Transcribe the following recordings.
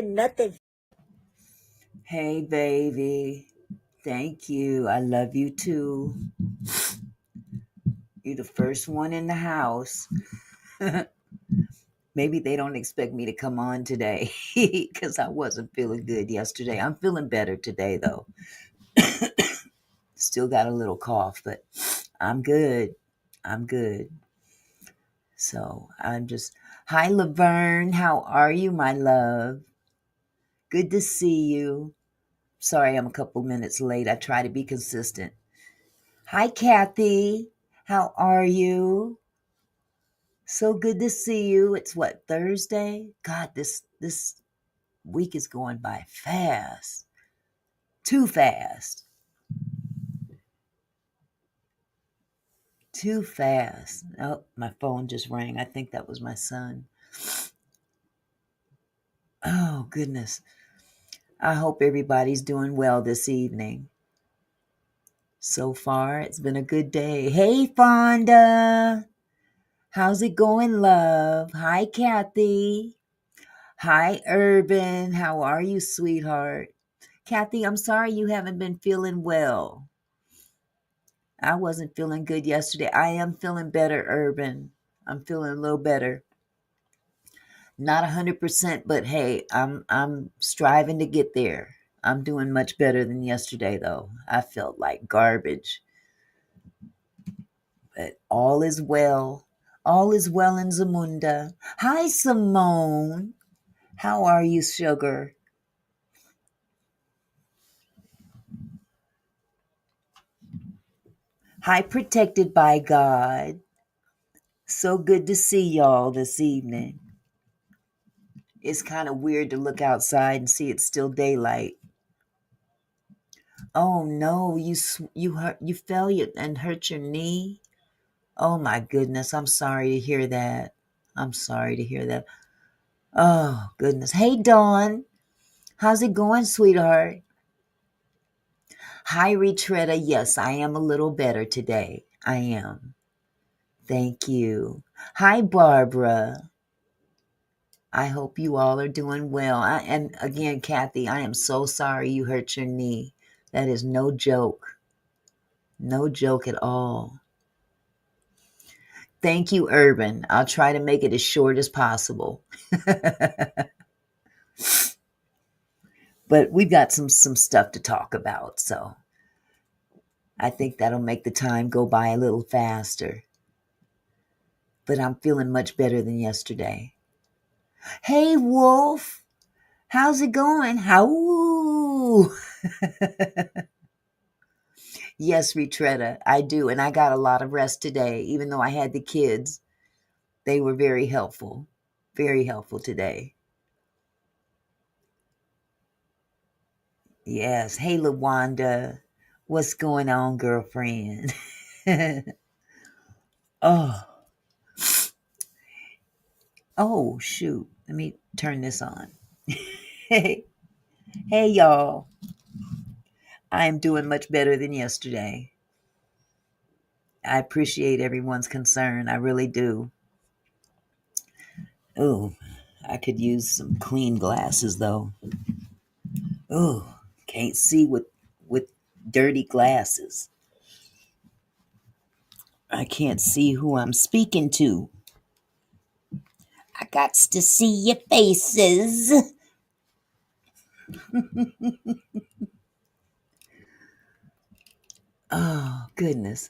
doing nothing. Hey, baby. Thank you. I love you too. You're the first one in the house. Maybe they don't expect me to come on today because I wasn't feeling good yesterday. I'm feeling better today, though. Still got a little cough, but I'm good. I'm good. So I'm just, hi, Laverne. How are you, my love? Good to see you. Sorry, I'm a couple minutes late. I try to be consistent. Hi, Kathy. How are you? So good to see you. It's what, Thursday? God, this week is going by fast. Too fast. Too fast. Oh, my phone just rang. I think that was my son. Oh, goodness. I hope everybody's doing well this evening. So far, it's been a good day. Hey, Fonda. How's it going, love? Hi, Kathy. Hi, Urban. How are you, sweetheart? Kathy, I'm sorry you haven't been feeling well. I wasn't feeling good yesterday. I am feeling better, Urban. I'm feeling a little better. Not 100%, but hey, I'm striving to get there. I'm doing much better than yesterday, though. I felt like garbage. But all is well. All is well in Zamunda. Hi, Simone. How are you, sugar? Hi, protected by God. So good to see y'all this evening. It's kind of weird to look outside and see it's still daylight. Oh no, you fell and hurt your knee. Oh my goodness, I'm sorry to hear that. I'm sorry to hear that. Oh goodness. Hey Dawn, how's it going, sweetheart? Hi Retretta. Yes, I am a little better today. I am. Thank you. Hi Barbara. I hope you all are doing well. And again, Kathy, I am so sorry you hurt your knee. That is no joke. No joke at all. Thank you, Urban. I'll try to make it as short as possible. But we've got some stuff to talk about, so I think that'll make the time go by a little faster. But I'm feeling much better than yesterday. Hey, Wolf. How's it going? How? Yes, Retretta, I do. And I got a lot of rest today, even though I had the kids. They were very helpful today. Yes. Hey, LaWanda. What's going on, girlfriend? Oh, oh, shoot. Let me turn this on. Hey, hey, y'all. I am doing much better than yesterday. I appreciate everyone's concern. I really do. Oh, I could use some clean glasses, though. Oh, can't see with dirty glasses. I can't see who I'm speaking to. I got to see your faces. Oh, goodness.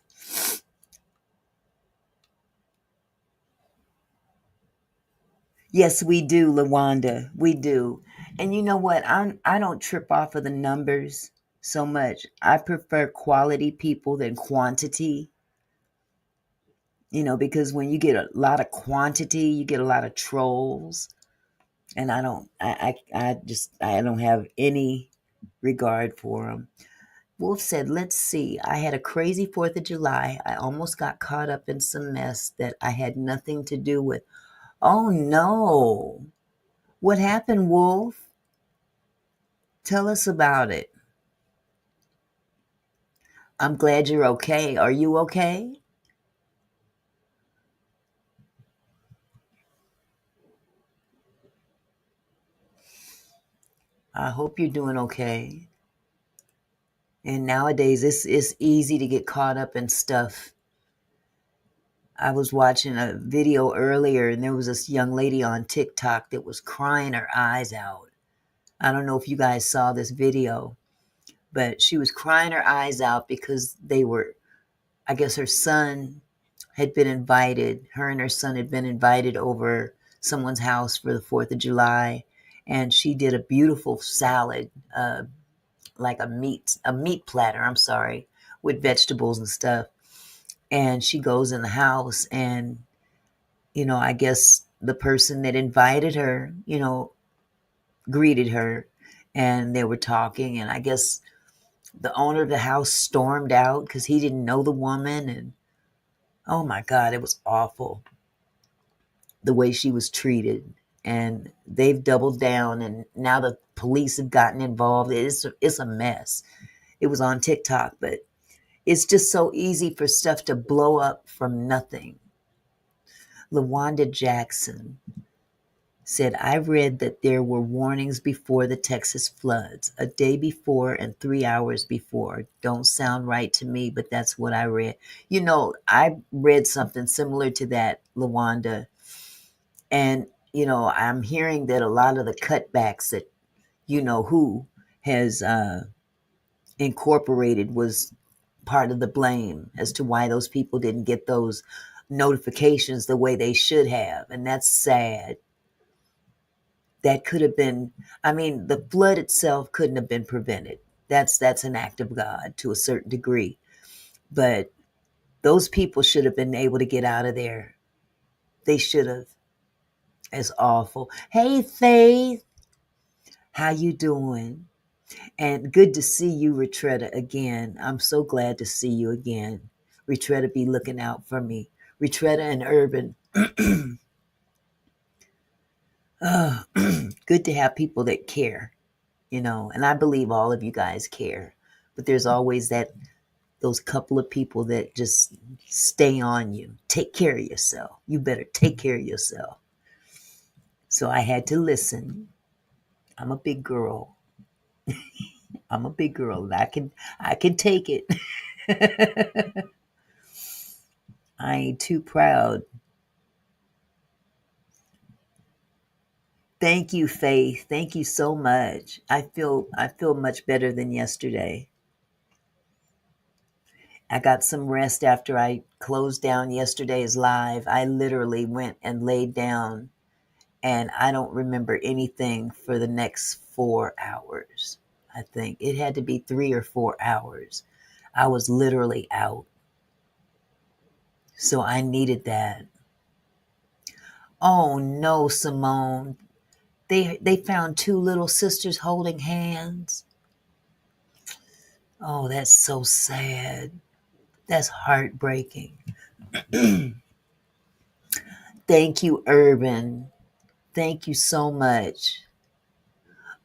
Yes, we do, Lawanda. We do. And you know what? I don't trip off of the numbers so much. I prefer quality people than quantity. Because when you get a lot of quantity, you get a lot of trolls. And I don't have any regard for them. Wolf said, let's see. I had a crazy 4th of July. I almost got caught up in some mess that I had nothing to do with. Oh no. What happened, Wolf? Tell us about it. I'm glad you're okay. Are you okay? I hope you're doing okay. And nowadays, it's easy to get caught up in stuff. I was watching a video earlier, and there was this young lady on TikTok that was crying her eyes out. I don't know if you guys saw this video, but she was crying her eyes out because I guess her son had been invited, her and her son had been invited over someone's house for the 4th of July. And she did a beautiful salad, like a meat platter, I'm sorry, with vegetables and stuff. And she goes in the house, and, I guess the person that invited her, greeted her, and they were talking. And I guess the owner of the house stormed out because he didn't know the woman. And oh my God, it was awful the way she was treated. And they've doubled down, and now the police have gotten involved. It's a mess. It was on TikTok, but it's just so easy for stuff to blow up from nothing. LaWanda Jackson said, I read that there were warnings before the Texas floods, a day before and 3 hours before. Don't sound right to me, but that's what I read. I read something similar to that, LaWanda. And, I'm hearing that a lot of the cutbacks that, who has incorporated was part of the blame as to why those people didn't get those notifications the way they should have. And that's sad. That could have been, I mean, the flood itself couldn't have been prevented. That's an act of God to a certain degree. But those people should have been able to get out of there. They should have. It's awful. Hey, Faith, how you doing? And good to see you, Retretta, again. I'm so glad to see you again. Retretta be looking out for me. Retretta and Urban. Good to have people that care, and I believe all of you guys care. But there's always those couple of people that just stay on you. Take care of yourself. You better take care of yourself. So I had to listen. I'm a big girl. I'm a big girl. And I can take it. I ain't too proud. Thank you, Faith. Thank you so much. I feel much better than yesterday. I got some rest after I closed down yesterday's live. I literally went and laid down, and I don't remember anything for the next 4 hours. I think it had to be 3 or 4 hours. I was literally out. So I needed that. Oh no, Simone. They found two little sisters holding hands. Oh, that's so sad. That's heartbreaking. Thank you, Urban. Thank you so much.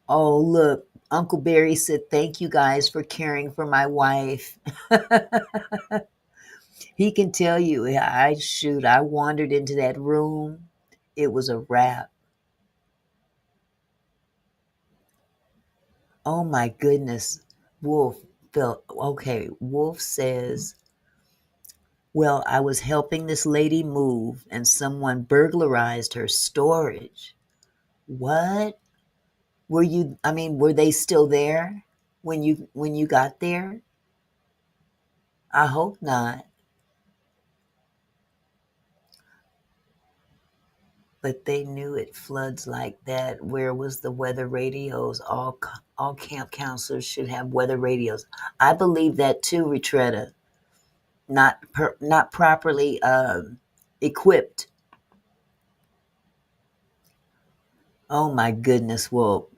Oh, look, Uncle Barry said, thank you guys for caring for my wife. He can tell you, I wandered into that room. It was a wrap. Oh my goodness. Wolf says, well, I was helping this lady move and someone burglarized her storage. What? Were they still there when you got there? I hope not. But they knew it floods like that. Where was the weather radios? All camp counselors should have weather radios. I believe that too, Retretta. Not properly equipped. Oh my goodness, Wolf.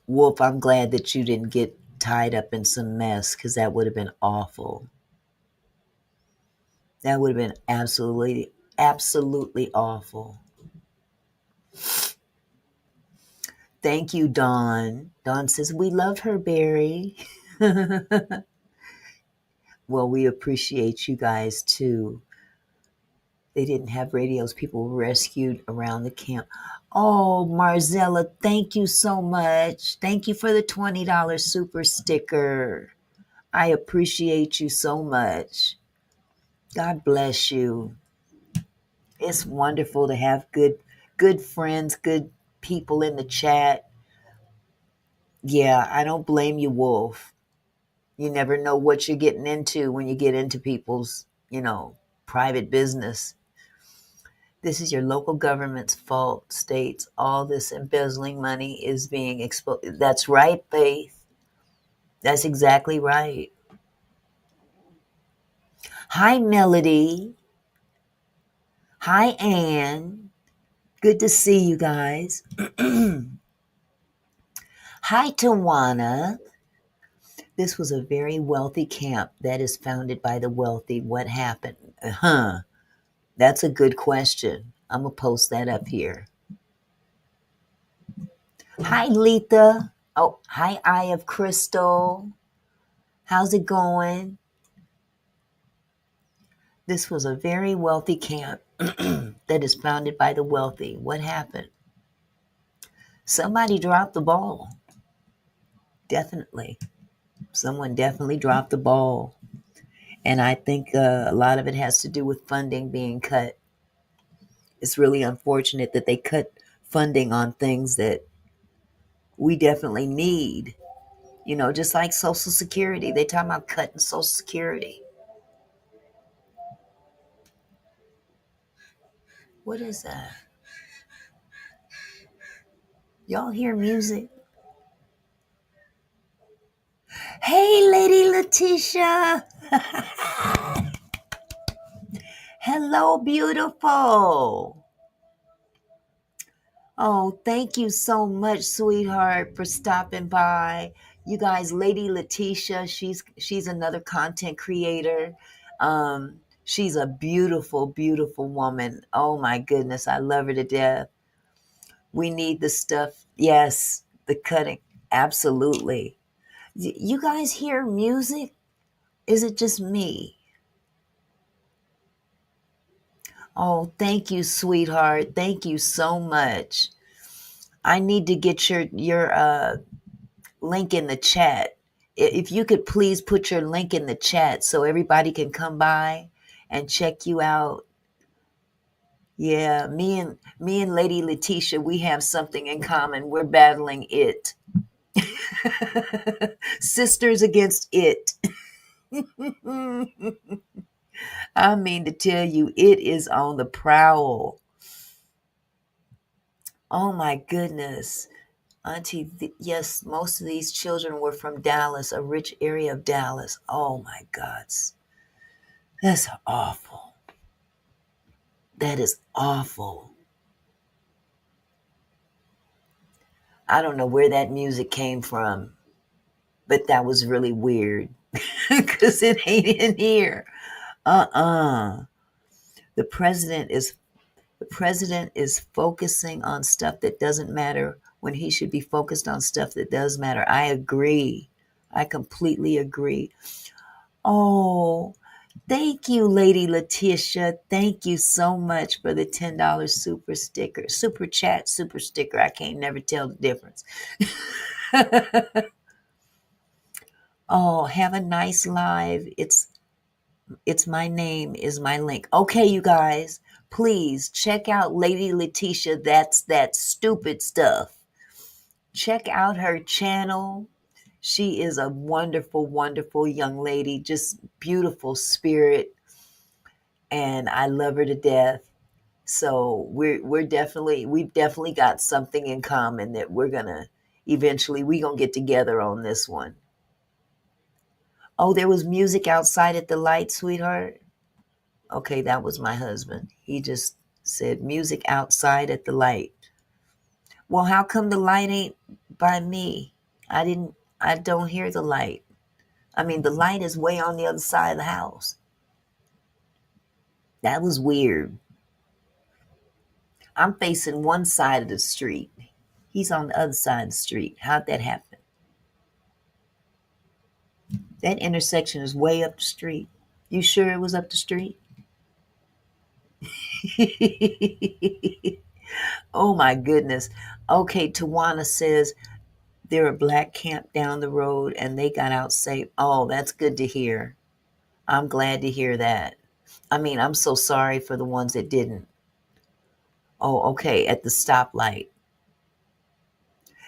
Wolf, I'm glad that you didn't get tied up in some mess, because that would have been awful. That would have been absolutely, absolutely awful. Thank you, Dawn. Dawn says, we love her, Barry. Well, we appreciate you guys too. They didn't have radios. People were rescued around the camp. Oh, Marzella, thank you so much. Thank you for the $20 super sticker. I appreciate you so much. God bless you. It's wonderful to have good friends, good people in the chat. Yeah, I don't blame you, Wolf. You never know what you're getting into when you get into people's, private business. This is your local government's fault, states. All this embezzling money is being exposed. That's right, Faith. That's exactly right. Hi, Melody. Hi, Anne. Good to see you guys. Hi, Tawana. This was a very wealthy camp that is founded by the wealthy. What happened? That's a good question. I'm going to post that up here. Hi, Letha. Oh, hi, Eye of Crystal. How's it going? This was a very wealthy camp that is founded by the wealthy. What happened? Somebody dropped the ball. Definitely. Someone definitely dropped the ball. And I think a lot of it has to do with funding being cut. It's really unfortunate that they cut funding on things that we definitely need. Just like Social Security. They talk about cutting Social Security. What is that? Y'all hear music? Hey, Lady Letitia. Hello, beautiful. Oh, thank you so much, sweetheart, for stopping by. You guys, Lady Letitia, she's another content creator. She's a beautiful, beautiful woman. Oh my goodness, I love her to death. We need the stuff. Yes, the cutting. Absolutely. You guys hear music? Is it just me? Oh, thank you, sweetheart. Thank you so much. I need to get your link in the chat. If you could please put your link in the chat so everybody can come by and check you out. Yeah, me and Lady Letitia, we have something in common. We're battling it. Sisters against it. I mean to tell you, it is on the prowl. Oh my goodness. Auntie, yes, most of these children were from Dallas, a rich area of Dallas. Oh my God. That's awful. That is awful. I don't know where that music came from, but that was really weird because it ain't in here. Uh-uh. The president is the president is focusing on stuff that doesn't matter when he should be focused on stuff that does matter. I agree. I completely agree. Oh, thank you, Lady Letitia. Thank you so much for the $10 super sticker. Super chat, super sticker. I can't never tell the difference. Oh, have a nice live. It's my name is my link. Okay, you guys, please check out Lady Letitia. That's that stupid stuff. Check out her channel. She is a wonderful, wonderful young lady, just beautiful spirit, and I love her to death. So we've definitely got something in common that we gonna get together on this one. Oh, there was music outside at the light, sweetheart. Okay, that was my husband. He just said music outside at the light. Well, how come the light ain't by me? I don't hear the light. I mean, the light is way on the other side of the house. That was weird. I'm facing one side of the street. He's on the other side of the street. How'd that happen? That intersection is way up the street. You sure it was up the street? Oh my goodness. Okay, Tawana says they're a black camp down the road and they got out safe. Oh, that's good to hear. I'm glad to hear that. I mean, I'm so sorry for the ones that didn't. Oh, okay, at the stoplight.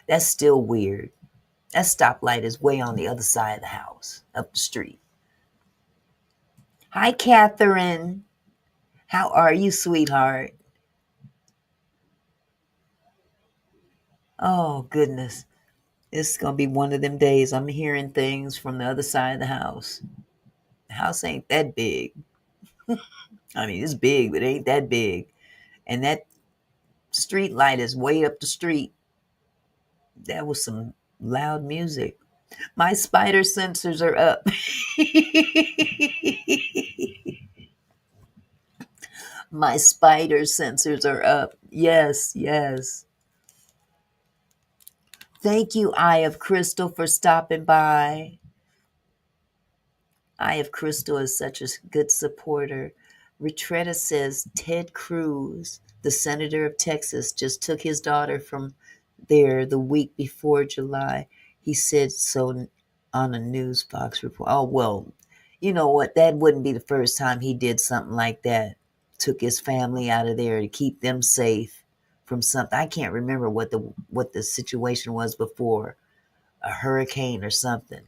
That's still weird. That stoplight is way on the other side of the house, up the street. Hi, Catherine. How are you, sweetheart? Oh, goodness. It's going to be one of them days. I'm hearing things from the other side of the house. The house ain't that big. I mean, it's big, but it ain't that big. And that street light is way up the street. That was some loud music. My spider sensors are up. My spider sensors are up. Yes, yes. Thank you, Eye of Crystal, for stopping by. Eye of Crystal is such a good supporter. Retretta says Ted Cruz, the senator of Texas, just took his daughter from there the week before July. He said so on a news Fox report. Oh, well, you know what? That wouldn't be the first time he did something like that. Took his family out of there to keep them safe from something. I can't remember what the situation was before, a hurricane or something.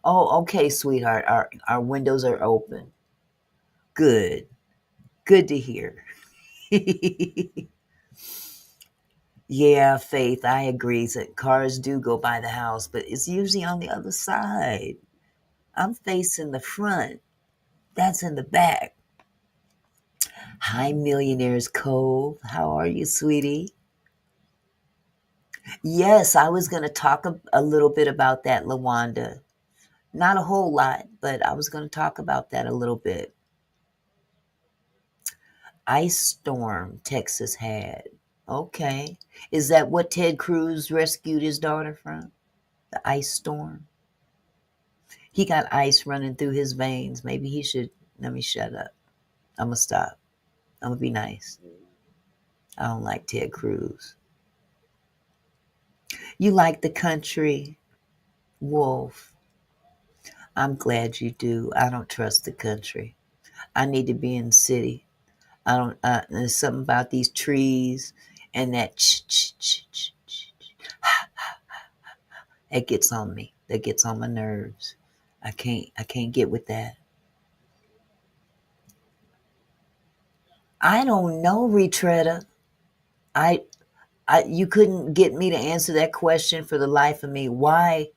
Oh, okay, sweetheart. Our windows are open. Good. Good to hear. Yeah, Faith, I agree that cars do go by the house, but it's usually on the other side. I'm facing the front. That's in the back. Hi, Millionaires Cove. How are you, sweetie? Yes, I was going to talk a little bit about that, Lawanda. Not a whole lot, but I was going to talk about that a little bit. Ice storm Texas had. Okay. Is that what Ted Cruz rescued his daughter from? The ice storm? He got ice running through his veins. Maybe he should. Let me shut up. I'm going to stop. I'm going to be nice. I don't like Ted Cruz. You like the country, Wolf. I'm glad you do. I don't trust the country. I need to be in the city. I don't. There's something about these trees and that that gets on me. That gets on my nerves. I can't get with that. I don't know, Retretta. I you couldn't get me to answer that question for the life of me. Why?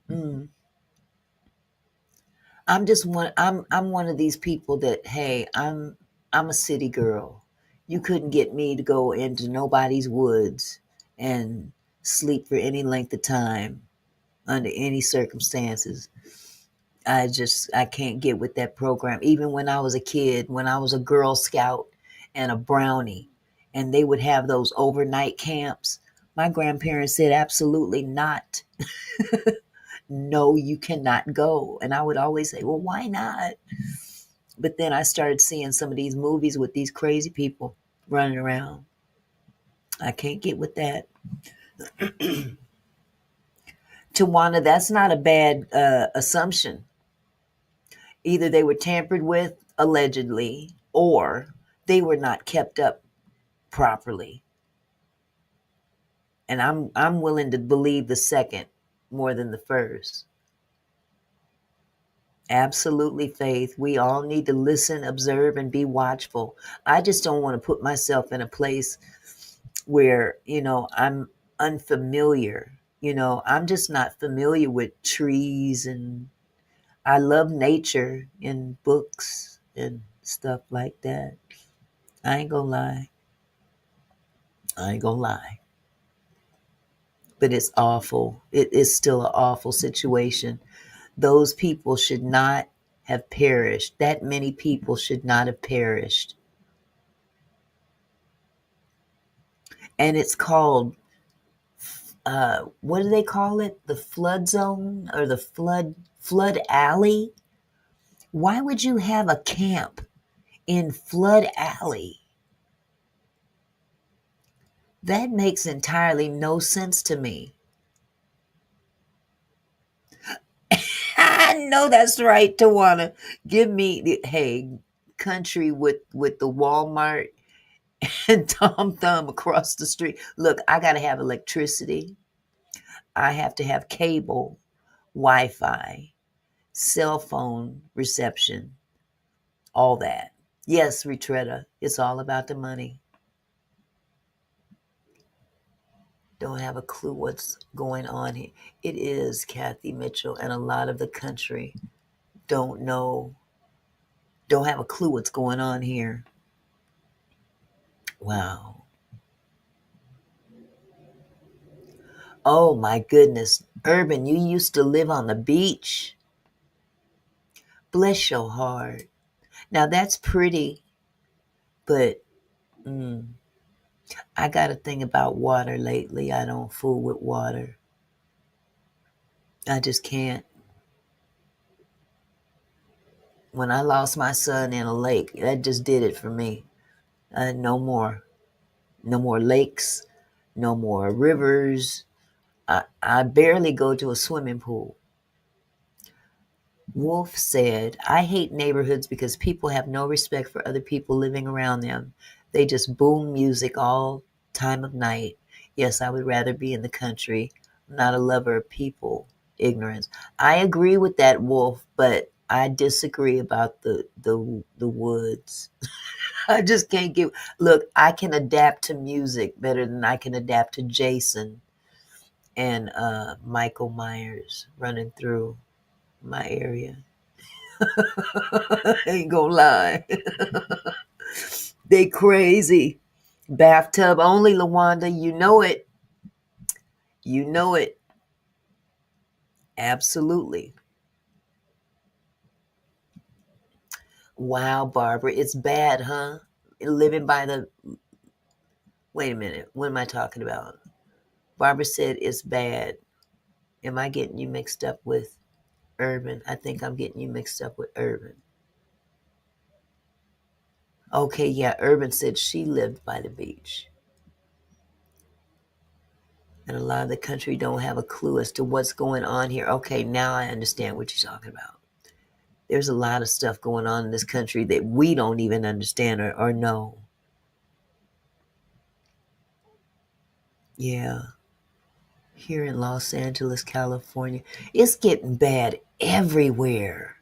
Mm, I'm one of these people that, hey, I'm a city girl. You couldn't get me to go into nobody's woods and sleep for any length of time under any circumstances. I can't get with that program. Even when I was a kid, when I was a Girl Scout and a Brownie, and they would have those overnight camps, my grandparents said absolutely not. No, you cannot go. And I would always say, well, why not? But then I started seeing some of these movies with these crazy people running around. I can't get with that. Tawana, that's not a bad assumption. Either they were tampered with, allegedly, or they were not kept up properly. And I'm willing to believe the second more than the first. Absolutely, Faith. We all need to listen, observe, and be watchful. I just don't want to put myself in a place where, I'm unfamiliar. I'm just not familiar with trees, and I love nature and books and stuff like that. I ain't gonna lie. I ain't gonna lie. But it's awful. It is still an awful situation. Those people should not have perished. That many people should not have perished. And it's called, what do they call it? The flood zone or the flood alley? Why would you have a camp in Flood Alley? That makes entirely no sense to me. I know that's right, Tawana. Give me hey, country with the Walmart and Tom Thumb across the street. Look, I gotta have electricity. I have to have cable, Wi-Fi, cell phone reception, all that. Yes, Retretta, it's all about the money. Don't have a clue what's going on here. It is Kathy Mitchell, and a lot of the country don't know, don't have a clue what's going on here. Wow. Oh my goodness. Urban, you used to live on the beach. Bless your heart. Now that's pretty, but I got a thing about water lately. I don't fool with water. I just can't. When I lost my son in a lake, that just did it for me. No more. No more lakes. No more rivers. I barely go to a swimming pool. Wolf said, I hate neighborhoods because people have no respect for other people living around them. They just boom music all time of night. Yes, I would rather be in the country. I'm not a lover of people. Ignorance. I agree with that, Wolf, but I disagree about the woods. I just can't give. Look, I can adapt to music better than I can adapt to Jason and Michael Myers running through my area. Ain't gonna lie. They crazy. Bathtub only, Lawanda. You know it. You know it. Absolutely. Wow, Barbara. It's bad, huh? Living by the. Wait a minute. What am I talking about? Barbara said it's bad. Am I getting you mixed up with Urban? I think I'm getting you mixed up with Urban. Okay, yeah, Urban said she lived by the beach. And a lot of the country don't have a clue as to what's going on here. Okay, now I understand what you're talking about. There's a lot of stuff going on in this country that we don't even understand or know. Yeah. Here in Los Angeles, California, it's getting bad everywhere.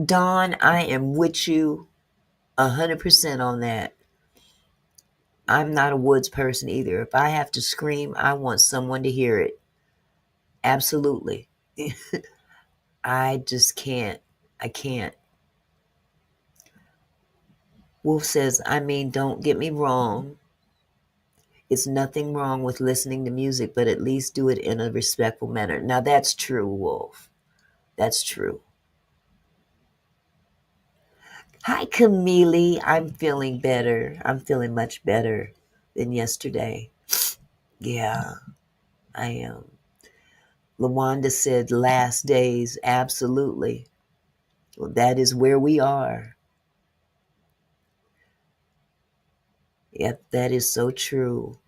Dawn, I am with you 100% on that. I'm not a woods person either. If I have to scream, I want someone to hear it. Absolutely. I just can't. I can't. Wolf says, I mean, don't get me wrong. It's nothing wrong with listening to music, but at least do it in a respectful manner. Now, that's true, Wolf. That's true. Hi, Camille. I'm feeling better. I'm feeling much better than yesterday. Yeah, I am. Lawanda said last days. Absolutely. Well, that is where we are. Yep, that is so true.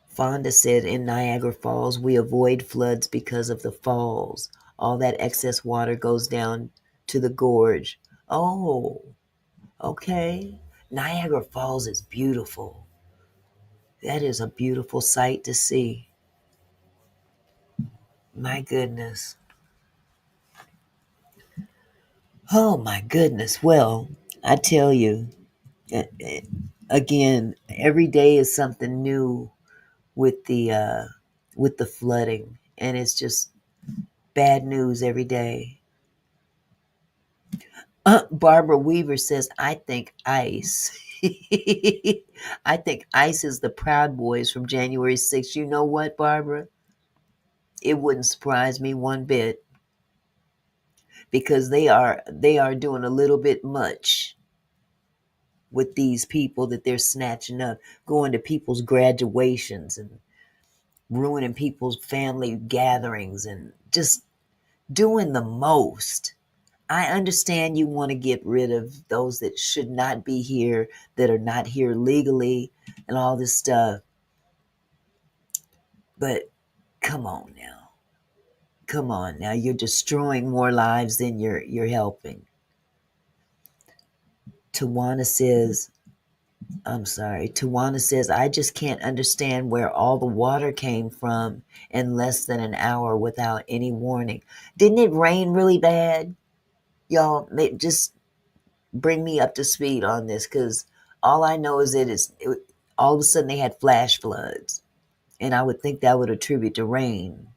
Fonda said in Niagara Falls, we avoid floods because of the falls. All that excess water goes down to the gorge. Oh, okay. Niagara Falls is beautiful. That is a beautiful sight to see. My goodness. Oh, my goodness. Well, I tell you, again, every day is something new with the flooding, and it's just bad news every day. Barbara Weaver says, I think ICE. I think ICE is the Proud Boys from January 6th. You know what, Barbara? It wouldn't surprise me one bit because they are doing a little bit much with these people that they're snatching up, going to people's graduations and ruining people's family gatherings and just doing the most. I understand you want to get rid of those that should not be here, that are not here legally, and all this stuff. But come on now. Come on now. You're destroying more lives than you're helping. Tawana says, I'm sorry. Tawana says, I just can't understand where all the water came from in less than an hour without any warning. Didn't it rain really bad? Y'all, just bring me up to speed on this, because all I know is that all of a sudden they had flash floods, and I would think that would attribute to rain.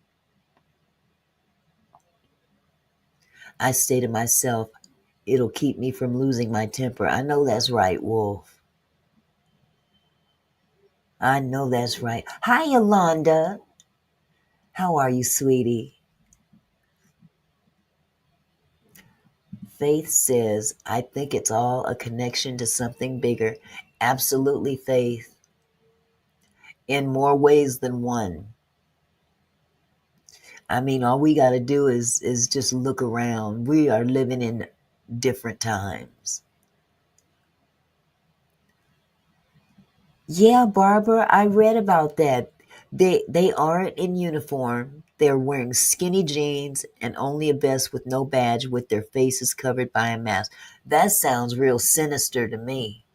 I say to myself, it'll keep me from losing my temper. I know that's right, Wolf. I know that's right. Hi, Yolanda. How are you, sweetie? Faith says, I think it's all a connection to something bigger. Absolutely, Faith. In more ways than one. I mean, all we got to do is just look around. We are living in different times. Yeah, Barbara, I read about that. They aren't in uniform. They're wearing skinny jeans and only a vest with no badge, with their faces covered by a mask. That sounds real sinister to me.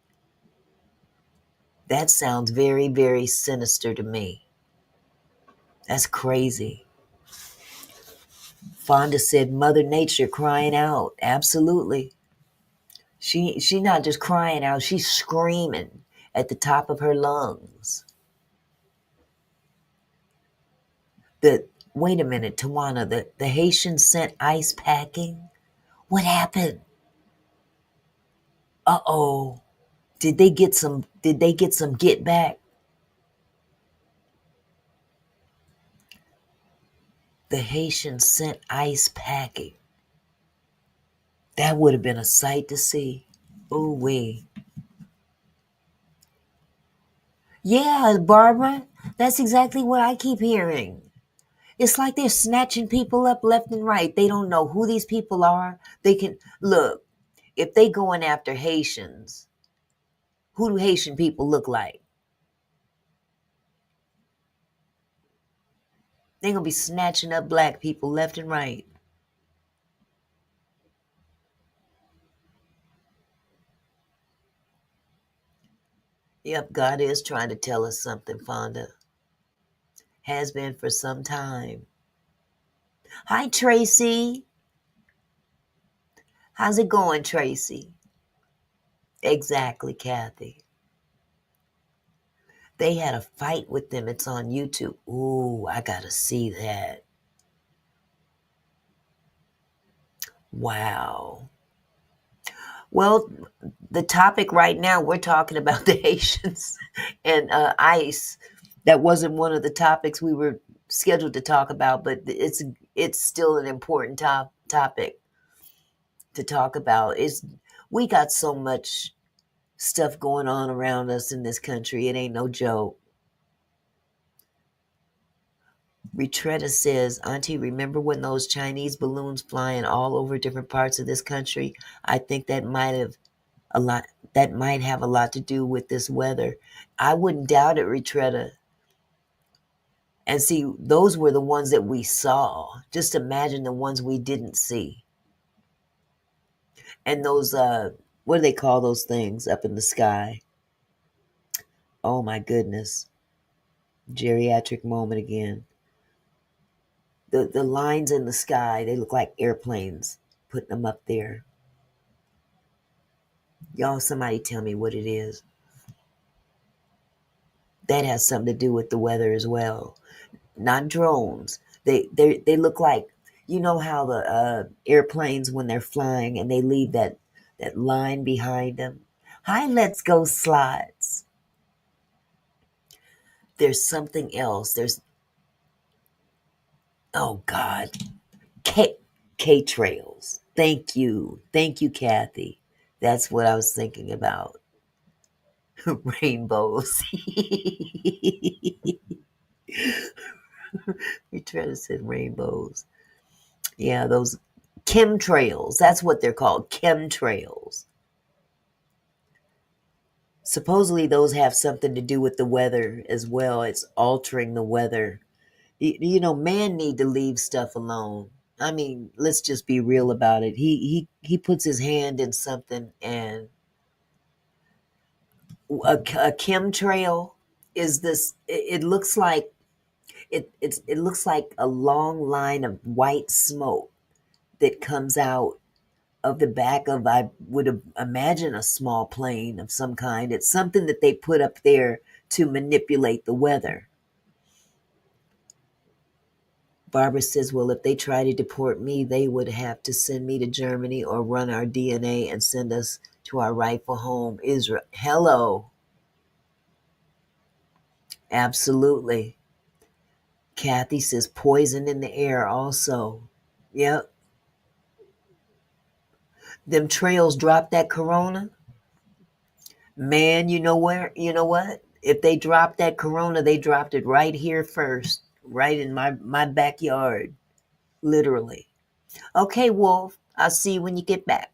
That sounds very, very sinister to me. That's crazy. Fonda said, Mother Nature crying out. Absolutely. She not just crying out, she's screaming at the top of her lungs. The Wait a minute, Tawana, the Haitians sent ice packing? What happened? Uh-oh. Did they get some get back? The Haitians sent ice packing. That would have been a sight to see. Ooh wee. Yeah, Barbara, that's exactly what I keep hearing. It's like they're snatching people up left and right. They don't know who these people are. They can look, if they going after Haitians, who do Haitian people look like? They're gonna be snatching up black people left and right. Yep, God is trying to tell us something, Fonda. Has been for some time. Hi, Tracy. How's it going, Tracy? Exactly, Kathy. They had a fight with them. It's on YouTube. Ooh, I gotta see that. Wow. Well, the topic right now, we're talking about the Haitians and ICE. That wasn't one of the topics we were scheduled to talk about, but it's still an important topic to talk about. Is We got so much stuff going on around us in this country. It ain't no joke. Retretta says, Auntie, remember when those Chinese balloons flying all over different parts of this country? I think a lot that might have a lot to do with this weather. I wouldn't doubt it, Retretta. And see, those were the ones that we saw. Just imagine the ones we didn't see. And those what do they call those things up in the sky? Oh my goodness. Geriatric moment again. The lines in the sky, they look like airplanes, putting them up there. Y'all, somebody tell me what it is. That has something to do with the weather as well. Not drones. They look like, you know how the airplanes, when they're flying and they leave that line behind them. Hi, let's go slots. There's something else. There's, oh God, K K trails. Thank you, Kathy. That's what I was thinking about. Rainbows. We try to said rainbows. Yeah, those chemtrails. That's what they're called, chemtrails. Supposedly those have something to do with the weather as well. It's altering the weather. Man need to leave stuff alone. I mean, let's just be real about it. He puts his hand in something, and a chemtrail is this. It looks like it looks like a long line of white smoke that comes out of the back of, I would imagine, a small plane of some kind. It's something that they put up there to manipulate the weather. Barbara says, well, if they try to deport me, they would have to send me to Germany or run our DNA and send us to our rightful home, Israel. Hello. Absolutely. Kathy says, poison in the air also. Yep. Them trails dropped that corona. Man, you know what? If they dropped that corona, they dropped it right here first, right in my backyard, literally. Okay, Wolf, I'll see you when you get back.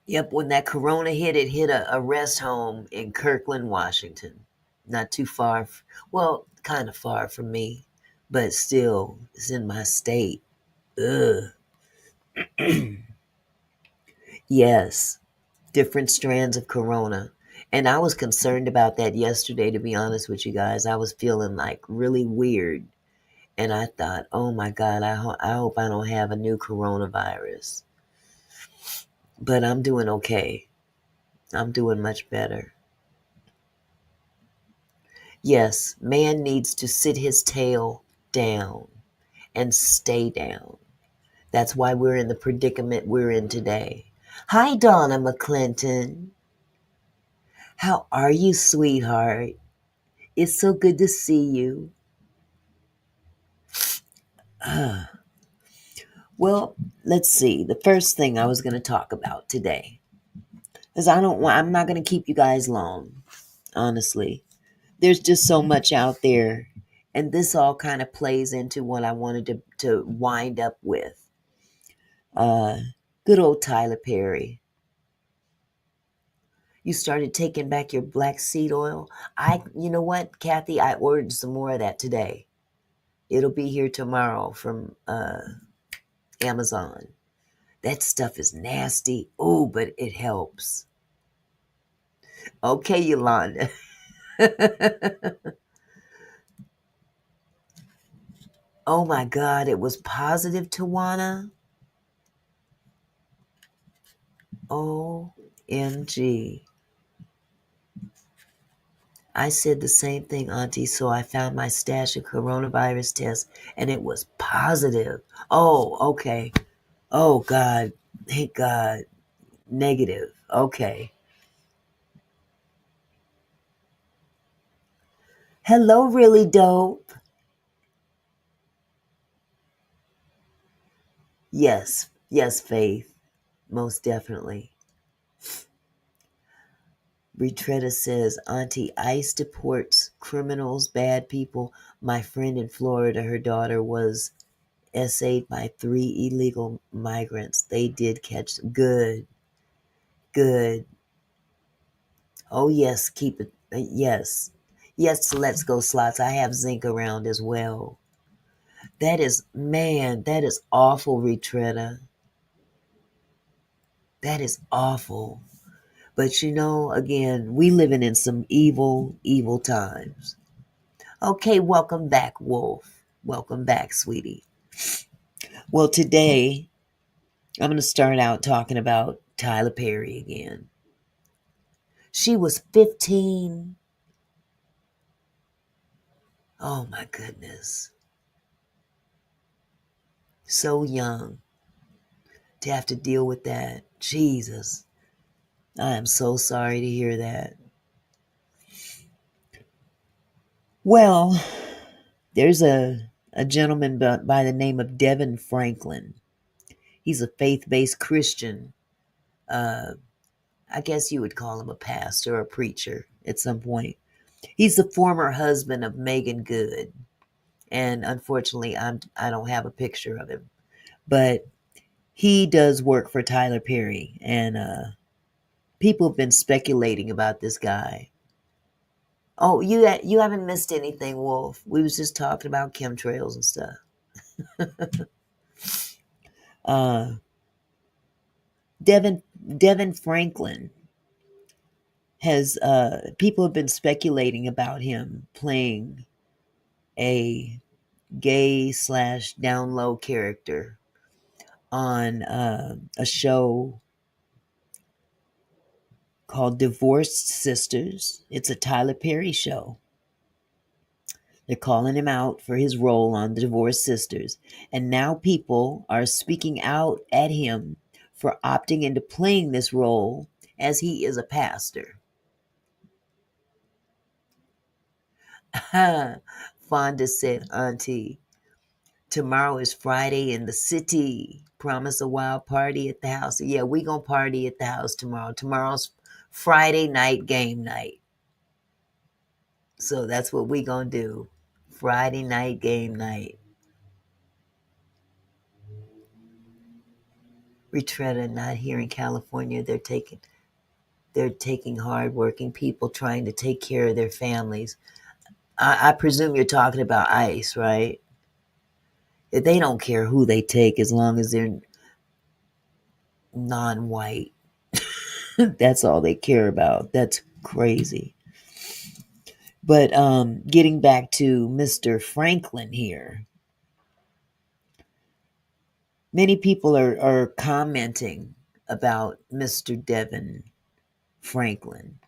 Yep, when that corona hit, it hit a rest home in Kirkland, Washington. Not too far, well, kind of far from me, but still, it's in my state. Ugh. Yes, different strands of corona. And I was concerned about that yesterday, to be honest with you guys. I was feeling like really weird. And I thought, oh my God, I hope I don't have a new coronavirus. But I'm doing okay. I'm doing much better. Yes, man needs to sit his tail down and stay down. That's why we're in the predicament we're in today. Hi, Donna McClinton. How are you, sweetheart? It's so good to see you. Well, let's see. The first thing I was going to talk about today is I'm not going to keep you guys long, honestly. There's just so much out there. And this all kind of plays into what I wanted to wind up with. Uh, Good old Tyler Perry. You started taking back your black seed oil. You know what, Kathy? I ordered some more of that today. It'll be here tomorrow from Amazon. That stuff is nasty. Oh, but it helps. Okay, Yolanda. Oh my God, it was positive, Tawana. OMG. I said the same thing, Auntie. So I found my stash of coronavirus tests and it was positive. Oh, okay. Oh, God. Thank God. Negative. Okay. Hello, really dope. Yes. Yes, Faith. Most definitely. Retretta says, Auntie, ICE deports criminals, bad people. My friend in Florida, her daughter was essayed by 3 illegal migrants. They did catch. Good. Good. Oh, yes. Keep it. Yes. Yes, let's go slots. I have zinc around as well. That is awful, Retretta. That is awful. But again, we living in some evil, evil times. Okay, welcome back, Wolf. Welcome back, sweetie. Well, today I'm going to start out talking about Tyler Perry again. She was 15. Oh my goodness. So young to have to deal with that. Jesus. I am so sorry to hear that. Well, there's a gentleman by the name of Devin Franklin. He's a faith-based Christian. I guess you would call him a pastor or a preacher at some point. He's the former husband of Megan Good, and unfortunately, I don't have a picture of him, but he does work for Tyler Perry, and people have been speculating about this guy. Oh, you haven't missed anything, Wolf. We was just talking about chemtrails and stuff. Uh, Devin Franklin has people have been speculating about him playing a gay slash down low character on a show called Divorced Sisters. It's a Tyler Perry show. They're calling him out for his role on the Divorced Sisters. And now people are speaking out at him for opting into playing this role as he is a pastor. Fonda said, Auntie, tomorrow is Friday in the city. Promise a wild party at the house. Yeah, we gonna party at the house tomorrow. Tomorrow's Friday night game night. So that's what we gonna do. Friday night game night. Retretta not here in California. They're taking hardworking people trying to take care of their families. I presume you're talking about ICE, right? They don't care who they take as long as they're non-white. That's all they care about. That's crazy. But getting back to Mr. Franklin here, many people are commenting about Mr. Devin Franklin.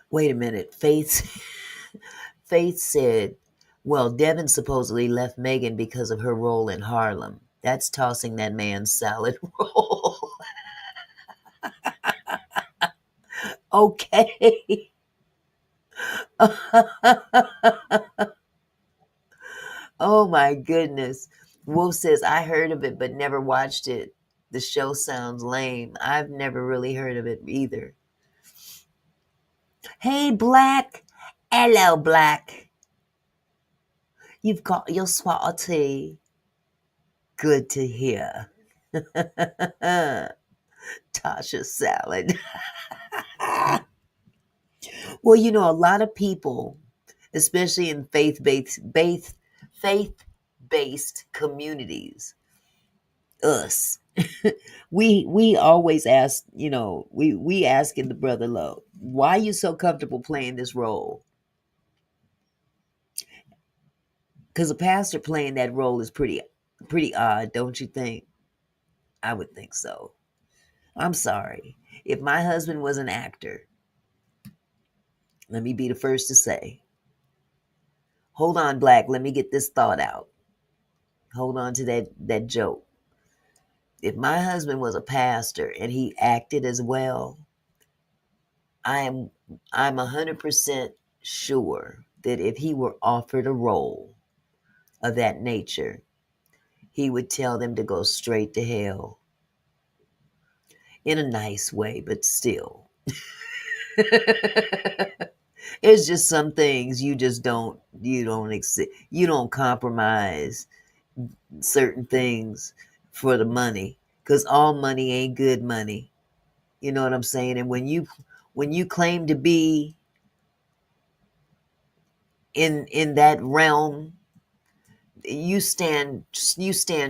Wait a minute. Faith said, well, Devin supposedly left Megan because of her role in Harlem. That's tossing that man's salad roll. Okay. Oh my goodness. Wolf says, I heard of it but never watched it. The show sounds lame. I've never really heard of it either. Hey, Black. Hello, Black. You've got your spotty. Good to hear. Tasha salad. Well, a lot of people, especially in faith-based communities, us, we always ask, we asking the brother low, why are you so comfortable playing this role? Because a pastor playing that role is pretty odd, don't you think? I would think so. I'm sorry. If my husband was an actor, let me be the first to say, hold on, Black, let me get this thought out. Hold on to that joke. If my husband was a pastor and he acted as well, I'm 100% sure that if he were offered a role of that nature, he would tell them to go straight to hell in a nice way, but still. It's just some things you don't compromise certain things for the money, because all money ain't good money. You know what I'm saying? And when you claim to be in that realm, you stand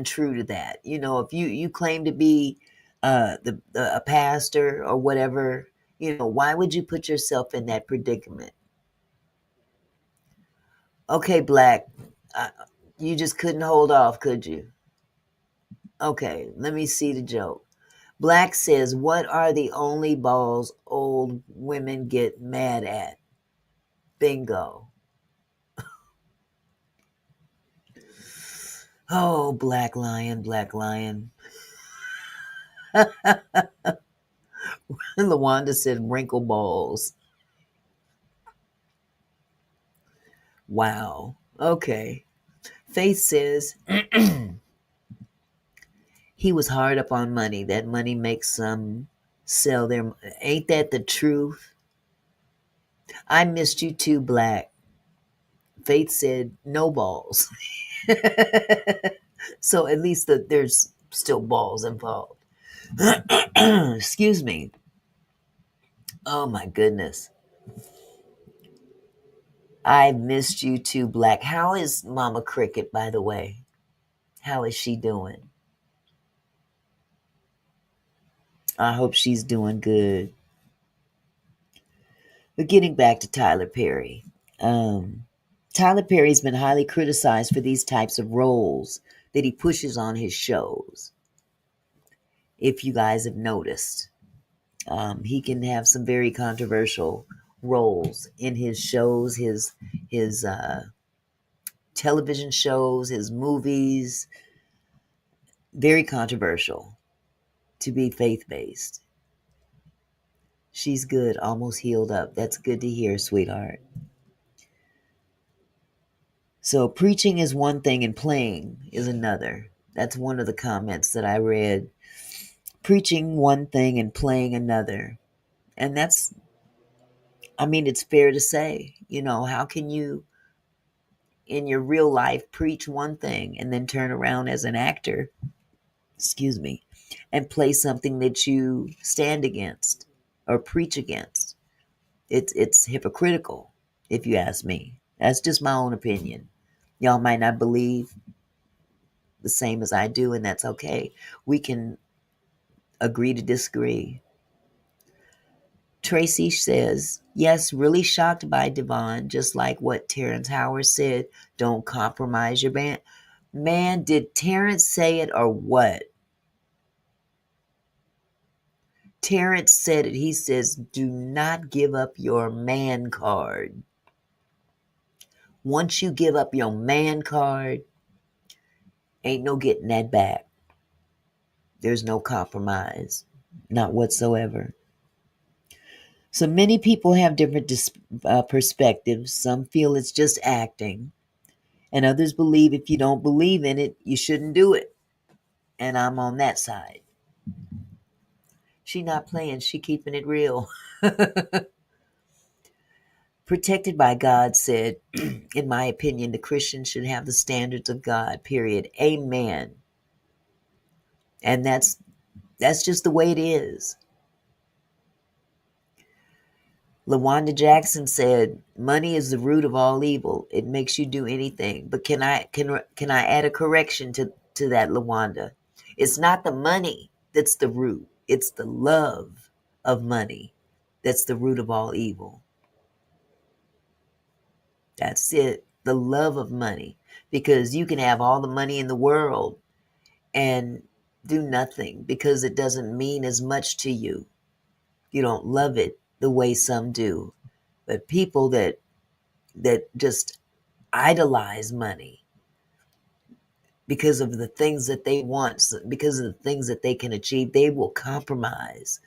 true to that. If you claim to be a pastor or whatever, why would you put yourself in that predicament? Okay, Black, uh, you just couldn't hold off, could you? Okay, let me see the joke. Black says, what are the only balls old women get mad at? Bingo. Oh, Black Lion, Black Lion. LaWanda said wrinkle balls. Wow. Okay. Faith says he was hard up on money. That money makes some Sell their, ain't that the truth? I missed you too, Black. Faith said no balls. So at least there's still balls involved. Excuse me. Oh my goodness. I missed you too, Black. How is Mama Cricket, by the way? How is she doing? I hope she's doing good. But getting back to Tyler Perry. Tyler Perry's been highly criticized for these types of roles that he pushes on his shows. If you guys have noticed, he can have some very controversial roles in his shows, his television shows, his movies. Very controversial to be faith-based. She's good, almost healed up. That's good to hear, sweetheart. So preaching is one thing and playing is another. That's one of the comments that I read. Preaching one thing and playing another. And that's, I mean, it's fair to say, how can you in your real life preach one thing and then turn around as an actor, excuse me, and play something that you stand against or preach against? It's hypocritical, if you ask me. That's just my own opinion. Y'all might not believe the same as I do, and that's okay. We can agree to disagree. Tracy says, yes, really shocked by Devon, just like what Terrence Howard said, don't compromise your band. Man, did Terrence say it or what? Terrence said it. He says, do not give up your man card. Once you give up your man card, ain't no getting that back. There's no compromise, not whatsoever. So many people have different perspectives. Some feel it's just acting, and others believe if you don't believe in it, you shouldn't do it. And I'm on that side. She not playing, she keeping it real. Protected by God said, in my opinion, the Christian should have the standards of God, period. Amen. And that's just the way it is. LaWanda Jackson said, money is the root of all evil. It makes you do anything. But can I add a correction to that, LaWanda? It's not the money that's the root. It's the love of money that's the root of all evil. That's it. The love of money. Because you can have all the money in the world and do nothing because it doesn't mean as much to you. You don't love it the way some do. But people that just idolize money because of the things that they want, because of the things that they can achieve, they will compromise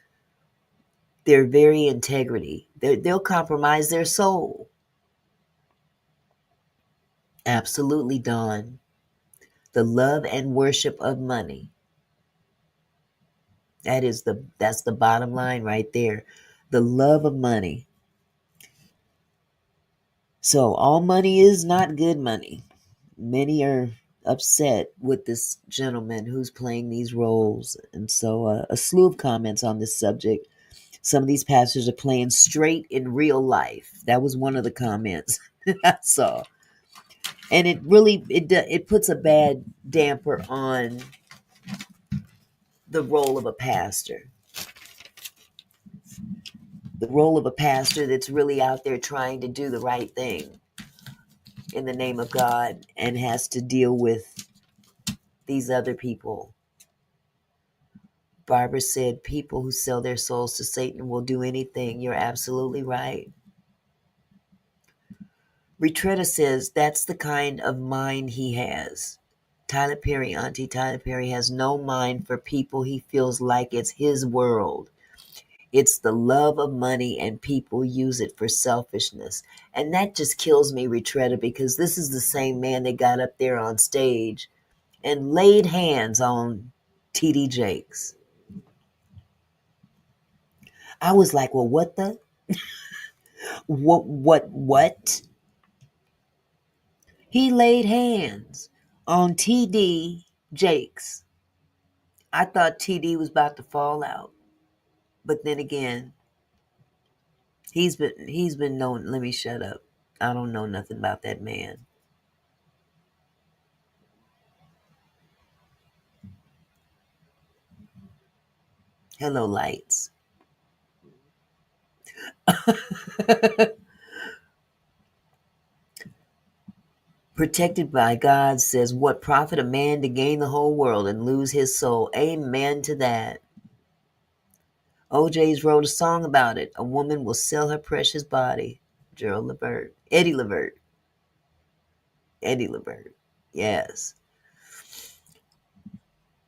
their very integrity. They'll compromise their soul. Absolutely, Dawn. The love and worship of money. That's the bottom line right there. The love of money. So all money is not good money. Many are upset with this gentleman who's playing these roles. And so a slew of comments on this subject. Some of these pastors are playing straight in real life. That was one of the comments I saw. And it really, it puts a bad damper on the role of a pastor. The role of a pastor that's really out there trying to do the right thing in the name of God and has to deal with these other people. Barbara said people who sell their souls to Satan will do anything. You're absolutely right. Retretta says that's the kind of mind he has. Tyler Perry, Auntie Tyler Perry, has no mind for people. He feels like it's his world. It's the love of money and people use it for selfishness. And that just kills me, Retretta, because this is the same man that got up there on stage and laid hands on T.D. Jakes. I was like, well, what the? What? He laid hands on TD Jakes. I thought TD was about to fall out. But then again, he's been known. Let me shut up. I don't know nothing about that man. Hello, lights. Protected by God says, what profit a man to gain the whole world and lose his soul? Amen to that. OJ's wrote a song about it. A woman will sell her precious body. Gerald Levert. Eddie Levert. Eddie Levert. Yes.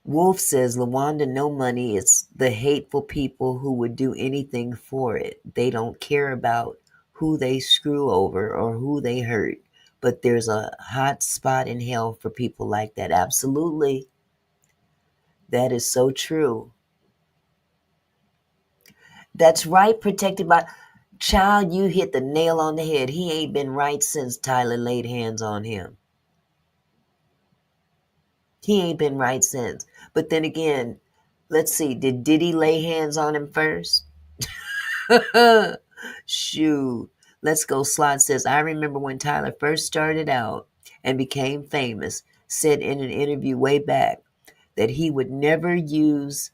Wolf says, LaWanda, no money. It's the hateful people who would do anything for it. They don't care about who they screw over or who they hurt. But there's a hot spot in hell for people like that. Absolutely. That is so true. That's right, protected by... Child, you hit the nail on the head. He ain't been right since Tyler laid hands on him. He ain't been right since. But then again, let's see. Did Diddy lay hands on him first? Shoot. Let's go. Slot says, I remember when Tyler first started out and became famous, said in an interview way back that he would never use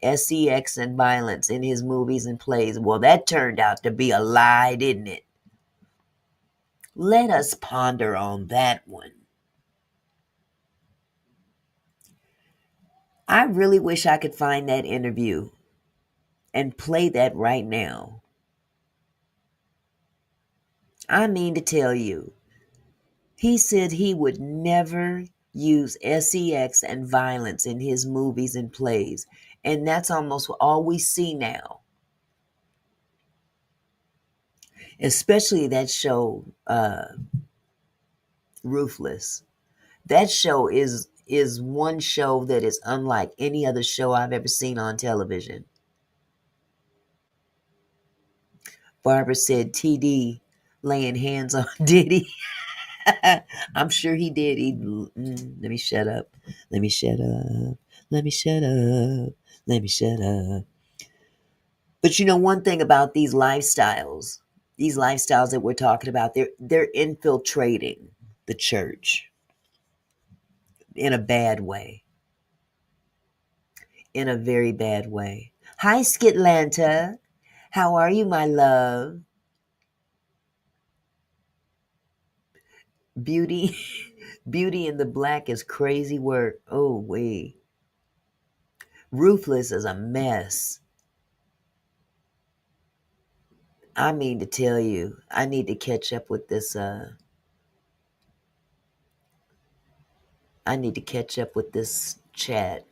sex and violence in his movies and plays. Well, that turned out to be a lie, didn't it? Let us ponder on that one. I really wish I could find that interview and play that right now. I mean to tell you, he said he would never use sex and violence in his movies and plays. And that's almost all we see now. Especially that show, Ruthless. That show is one show that is unlike any other show I've ever seen on television. Barbara said TD laying hands on Diddy. I'm sure he did. Let me shut up. Let me shut up. Let me shut up. Let me shut up. But you know one thing about these lifestyles that we're talking about, they're infiltrating the church in a bad way. In a very bad way. Hi, Skitlanta. How are you, my love? Beauty, beauty in the black is crazy work. Oh, wait. Ruthless is a mess. I mean to tell you, I need to catch up with this. I need to catch up with this chat.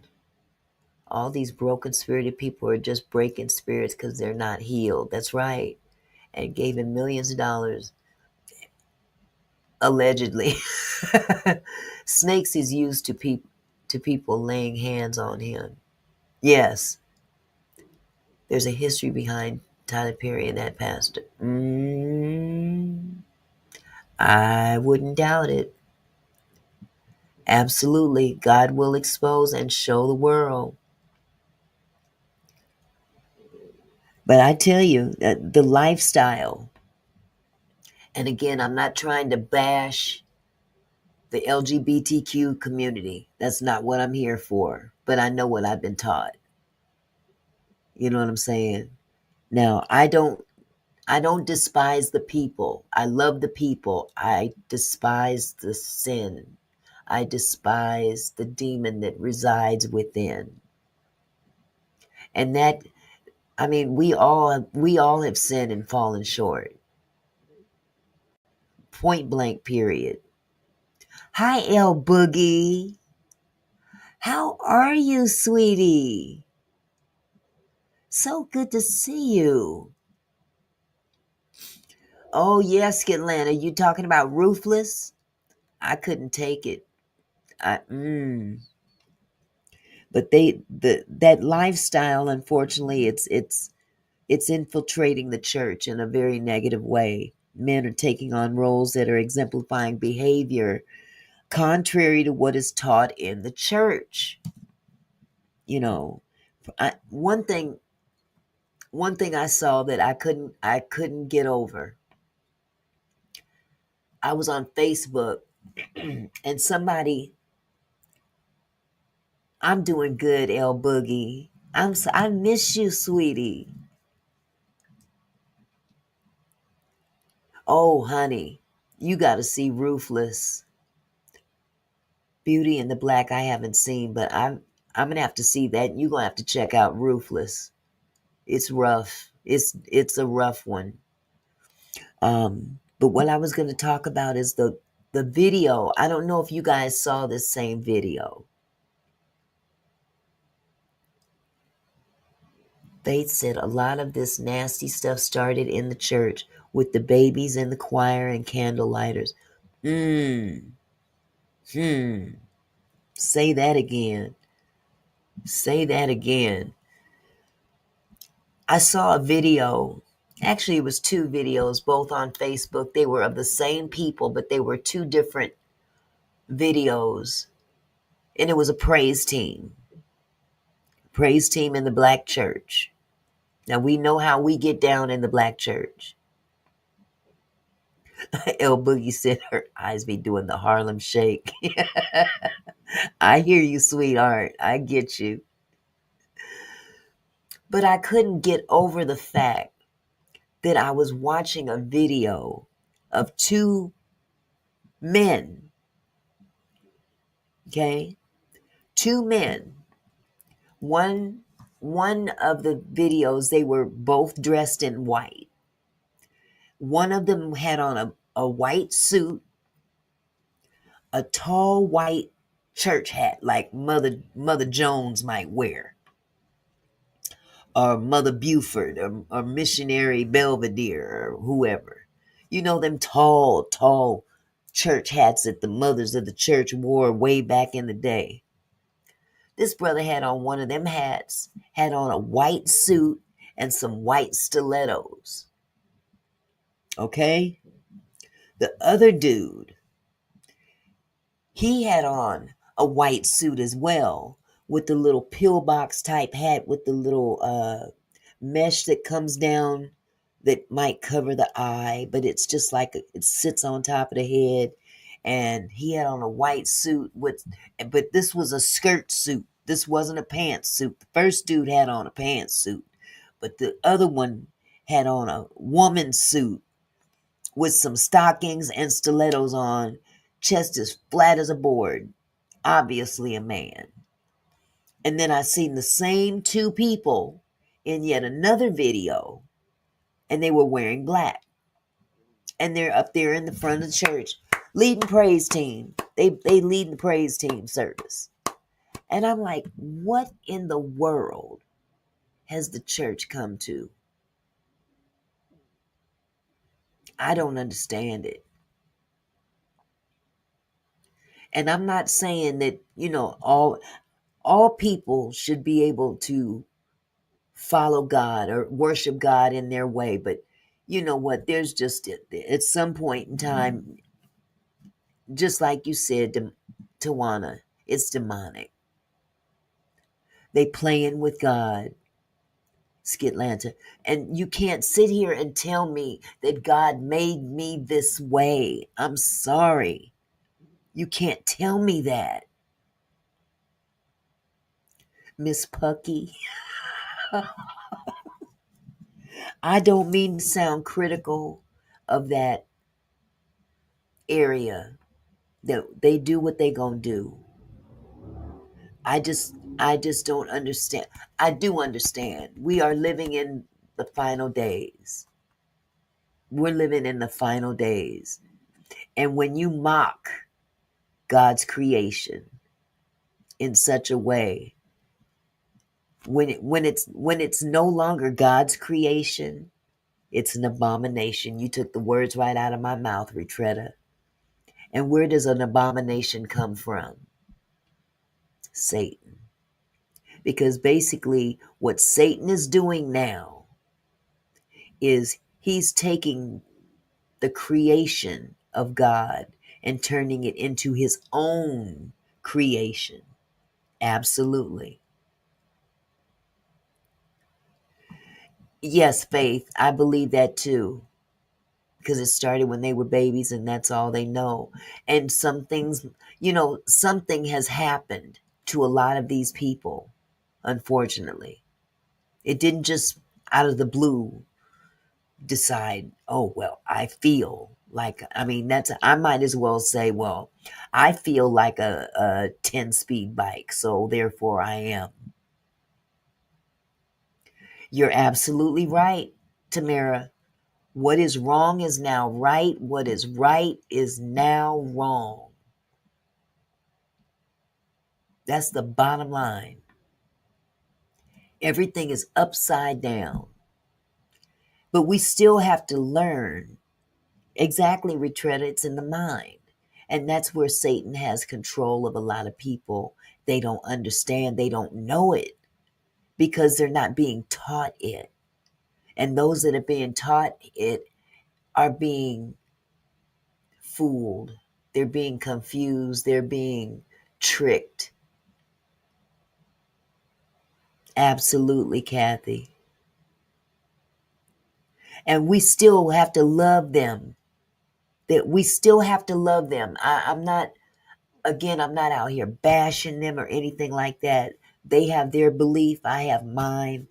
All these broken spirited people are just breaking spirits because they're not healed. That's right. And gave him millions of dollars. Allegedly. Snakes is used to people laying hands on him. Yes, there's a history behind Tyler Perry and that pastor. I wouldn't doubt it. Absolutely. God will expose and show the world. But I tell you, the lifestyle, and again, I'm not trying to bash the LGBTQ community. That's not what I'm here for. But I know what I've been taught. You know what I'm saying? Now, I don't despise the people. I love the people. I despise the sin. I despise the demon that resides within. And that, I mean, we all have sinned and fallen short. Point blank, period. Hi, L Boogie. How are you, sweetie? So good to see you. Oh, yes, Atlanta. You talking about Ruthless? I couldn't take it. But that lifestyle, unfortunately, it's It's infiltrating the church in a very negative way. Men are taking on roles that are exemplifying behavior contrary to what is taught in the church. You know, one thing I saw that I couldn't get over. I was on Facebook and somebody, I'm doing good, El Boogie. I miss you, sweetie. Oh, honey, you got to see Ruthless. Beauty in the Black I haven't seen, but I'm gonna have to see that. You're gonna have to check out Ruthless. It's rough. It's a rough one. But what I was gonna talk about is the video. I don't know if you guys saw this same video. They said a lot of this nasty stuff started in the church with the babies in the choir and candle lighters. Hmm. Say that again. Say that again. I saw a video. Actually, it was two videos, both on Facebook. They were of the same people, but they were two different videos. And it was a praise team. Praise team in the black church. Now, we know how we get down in the black church. El Boogie said her eyes be doing the Harlem Shake. I hear you, sweetheart. I get you. But I couldn't get over the fact that I was watching a video of two men, okay? Two men. One of the videos, they were both dressed in white. One of them had on a white suit, a tall white church hat like Mother Jones might wear, or Mother Buford, or Missionary Belvedere, or whoever. You know, them tall church hats that the mothers of the church wore way back in the day. This brother had on one of them hats, had on a white suit and some white stilettos. Okay? The other dude, he had on a white suit as well, with the little pillbox type hat with the little mesh that comes down that might cover the eye, but it's just like it sits on top of the head. And he had on a white suit but this was a skirt suit. This wasn't a pantsuit. The first dude had on a pantsuit, but the other one had on a woman's suit with some stockings and stilettos on, chest as flat as a board. Obviously a man. And then I seen the same two people in yet another video, and they were wearing black. And they're up there in the front of the church leading praise team. They lead the praise team service. And I'm like, what in the world has the church come to? I don't understand it. And I'm not saying that, all people should be able to follow God or worship God in their way. But you know what? There's just, at some point in time, just like you said, Tawana, it's demonic. They playing with God, Skitlanta. And you can't sit here and tell me that God made me this way. I'm sorry. You can't tell me that. Miss Pucky. I don't mean to sound critical of that area. They do what they gonna do. I just don't understand. I do understand. We are living in the final days. We're living in the final days. And when you mock God's creation in such a way, when it's no longer God's creation, it's an abomination. You took the words right out of my mouth, Retretta. And where does an abomination come from? Satan. Because basically what Satan is doing now is he's taking the creation of God and turning it into his own creation. Absolutely. Yes, Faith, I believe that too. Because it started when they were babies and that's all they know. And some things, something has happened to a lot of these people, unfortunately. It didn't just out of the blue decide, oh, well, I feel like, I might as well say, well, I feel like a 10-speed bike, so therefore I am. You're absolutely right, Tamara. What is wrong is now right. What is right is now wrong. That's the bottom line. Everything is upside down. But we still have to learn. Exactly, Retretta, it's in the mind. And that's where Satan has control of a lot of people. They don't understand, they don't know it because they're not being taught it. And those that are being taught it are being fooled. They're being confused. They're being tricked. Absolutely, Kathy. And we still have to love them. That we still have to love them. I'm not out here bashing them or anything like that. They have their belief. I have mine.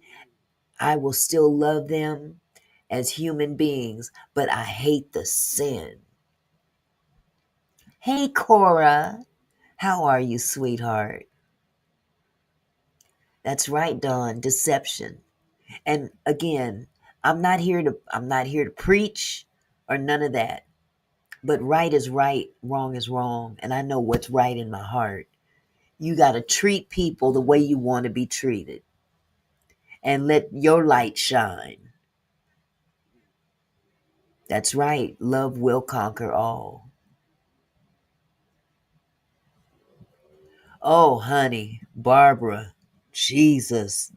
I will still love them as human beings, but I hate the sin. Hey, Cora. How are you, sweetheart? That's right, Dawn. Deception. And again, I'm not here to preach or none of that. But right is right, wrong is wrong, and I know what's right in my heart. You got to treat people the way you want to be treated and let your light shine. That's right. Love will conquer all. Oh, honey, Barbara, Jesus.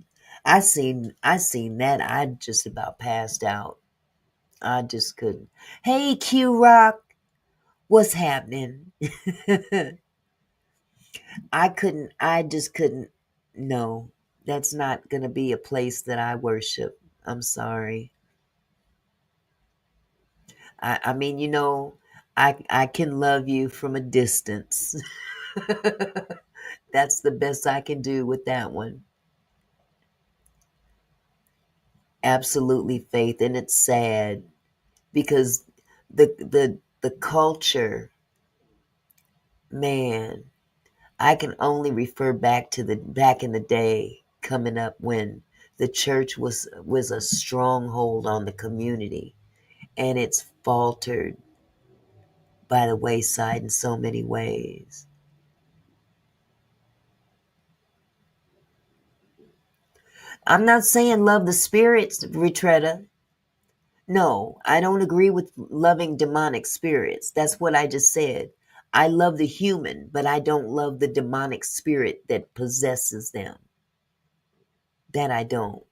I seen that. I just about passed out. I just couldn't. Hey, Q Rock, what's happening? I just couldn't. No, that's not going to be a place that I worship. I'm sorry. I mean, I can love you from a distance. That's the best I can do with that one. Absolutely, Faith, and it's sad because the culture, man, I can only refer back to the back in the day coming up when the church was a stronghold on the community, and it's faltered by the wayside in so many ways. I'm not saying love the spirits, Retretta. No, I don't agree with loving demonic spirits. That's what I just said. I love the human, but I don't love the demonic spirit that possesses them. That I don't.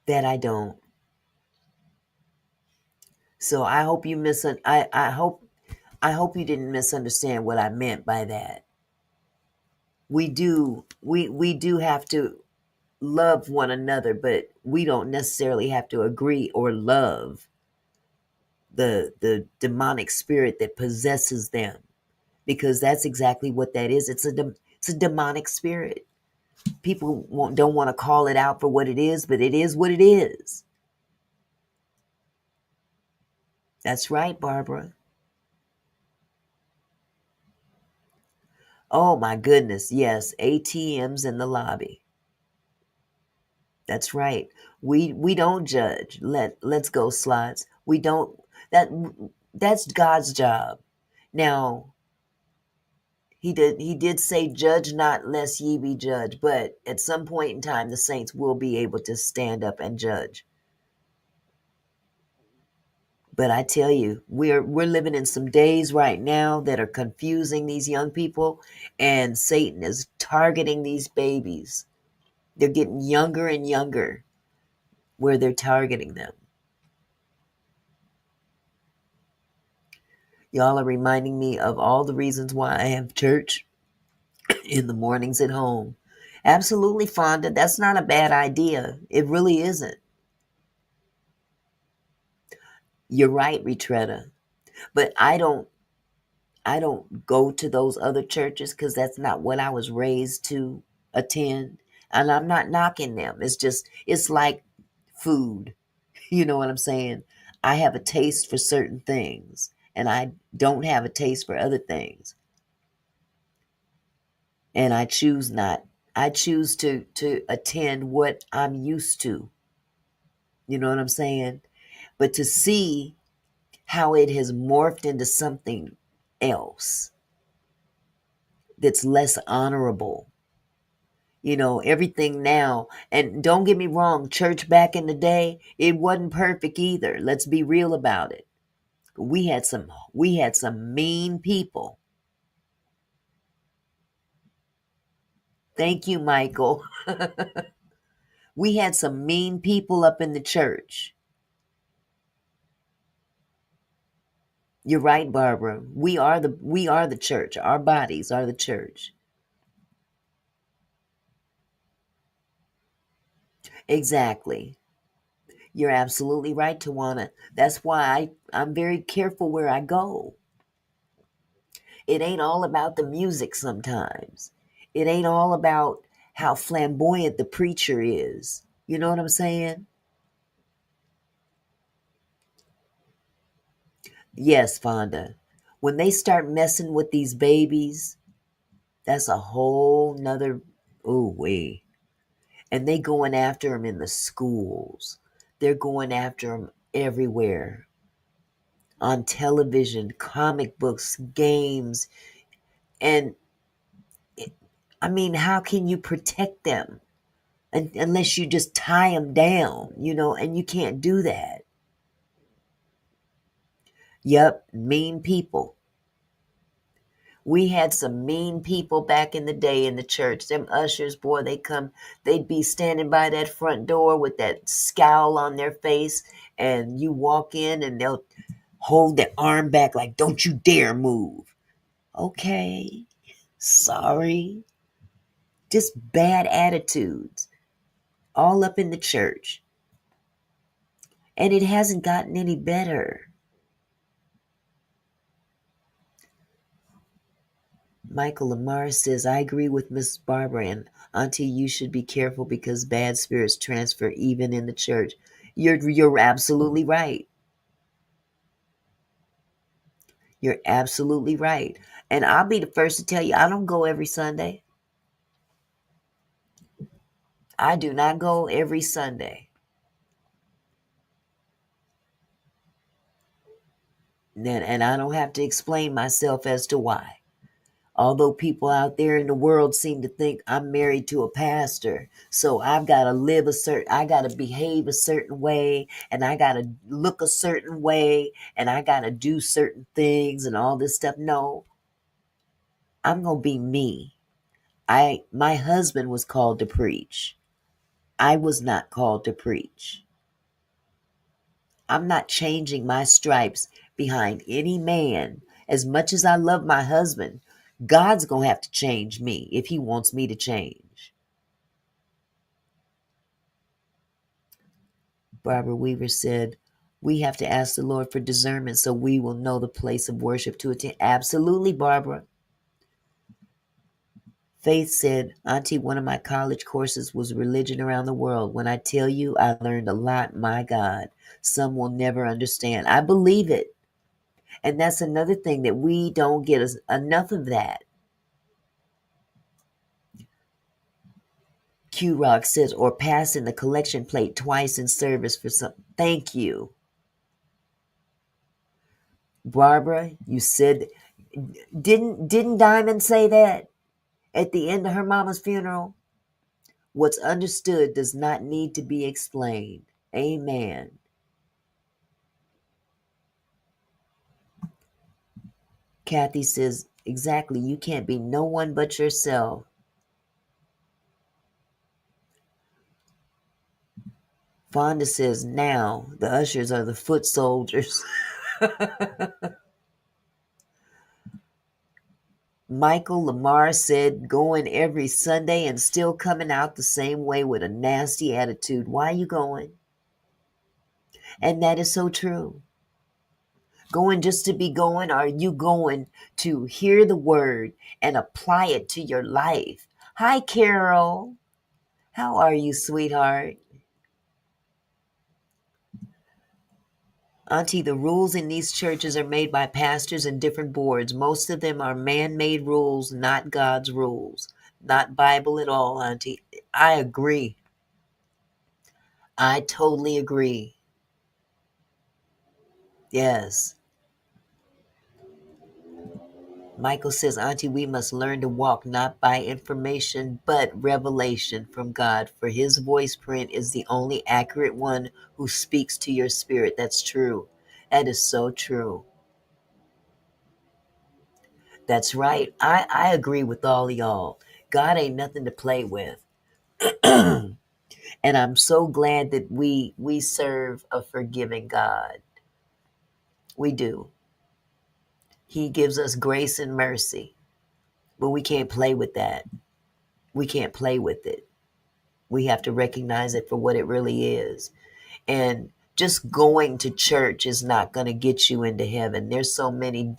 That I don't. So I hope you I hope you didn't misunderstand what I meant by that. We do have to love one another, but we don't necessarily have to agree or love the demonic spirit that possesses them, because that's exactly what that is. It's a demonic spirit. People don't want to call it out for what it is, but it is what it is. That's right, Barbara. Oh my goodness, yes, ATMs in the lobby. That's right. We don't judge. Let's go, slots. We don't. That's God's job. Now, he did say, "Judge not, lest ye be judged." But at some point in time, the saints will be able to stand up and judge. But I tell you, we're living in some days right now that are confusing these young people, and Satan is targeting these babies. They're getting younger and younger where they're targeting them. Y'all are reminding me of all the reasons why I have church in the mornings at home. Absolutely, Fonda. That's not a bad idea. It really isn't. You're right, Retretta. But I don't go to those other churches because that's not what I was raised to attend. And I'm not knocking them. It's like food. You know what I'm saying? I have a taste for certain things and I don't have a taste for other things. And I choose not. I choose to attend what I'm used to. You know what I'm saying? But to see how it has morphed into something else that's less honorable. Everything now. And don't get me wrong, church back in the day, it wasn't perfect either. Let's be real about it. We had some mean people. Thank you, Michael. We had some mean people up in the church. You're right, Barbara. We are the church. Our bodies are the church. Exactly. You're absolutely right, Tawana. That's why I'm very careful where I go. It ain't all about the music sometimes. It ain't all about how flamboyant the preacher is. You know what I'm saying? Yes, Fonda. When they start messing with these babies, that's a whole nother. Ooh, wee. And they going after them in the schools. They're going after them everywhere. On television, comic books, games. And I mean, how can you protect them? Unless you just tie them down, and you can't do that. Yep, mean people. We had some mean people back in the day in the church. Them ushers, boy, they'd be standing by that front door with that scowl on their face, and you walk in and they'll hold their arm back like, don't you dare move. Okay, sorry. Just bad attitudes all up in the church. And it hasn't gotten any better. Michael Lamar says, I agree with Miss Barbara and Auntie, you should be careful because bad spirits transfer even in the church. You're absolutely right. You're absolutely right. And I'll be the first to tell you, I don't go every Sunday. I do not go every Sunday. And I don't have to explain myself as to why. Although people out there in the world seem to think I'm married to a pastor, so I got to behave a certain way, and I got to look a certain way, and I got to do certain things and all this stuff. No, I'm going to be me. My husband was called to preach. I was not called to preach. I'm not changing my stripes behind any man. As much as I love my husband, God's going to have to change me if he wants me to change. Barbara Weaver said, we have to ask the Lord for discernment so we will know the place of worship to attend. Absolutely, Barbara. Faith said, Auntie, one of my college courses was religion around the world. When I tell you I learned a lot, my God, some will never understand. I believe it. And that's another thing that we don't get enough of that. Q Rock says, or passing the collection plate twice in service for some. Thank you. Barbara, you said, didn't Diamond say that at the end of her mama's funeral? What's understood does not need to be explained. Amen. Kathy says, exactly, you can't be no one but yourself. Fonda says now the ushers are the foot soldiers. Michael Lamar said going every Sunday and still coming out the same way with a nasty attitude. Why are you going? And that is so true. Going just to be going? Or are you going to hear the word and apply it to your life? Hi, Carol. How are you, sweetheart? Auntie, the rules in these churches are made by pastors and different boards. Most of them are man-made rules, not God's rules. Not Bible at all, Auntie. I agree. I totally agree. Yes. Michael says, Auntie, we must learn to walk not by information, but revelation from God. For his voice print is the only accurate one who speaks to your spirit. That's true. That is so true. That's right. I agree with all of y'all. God ain't nothing to play with. And I'm so glad that we serve a forgiving God. We do. He gives us grace and mercy. But we can't play with that. We can't play with it. We have to recognize it for what it really is. And just going to church is not going to get you into heaven. There's so many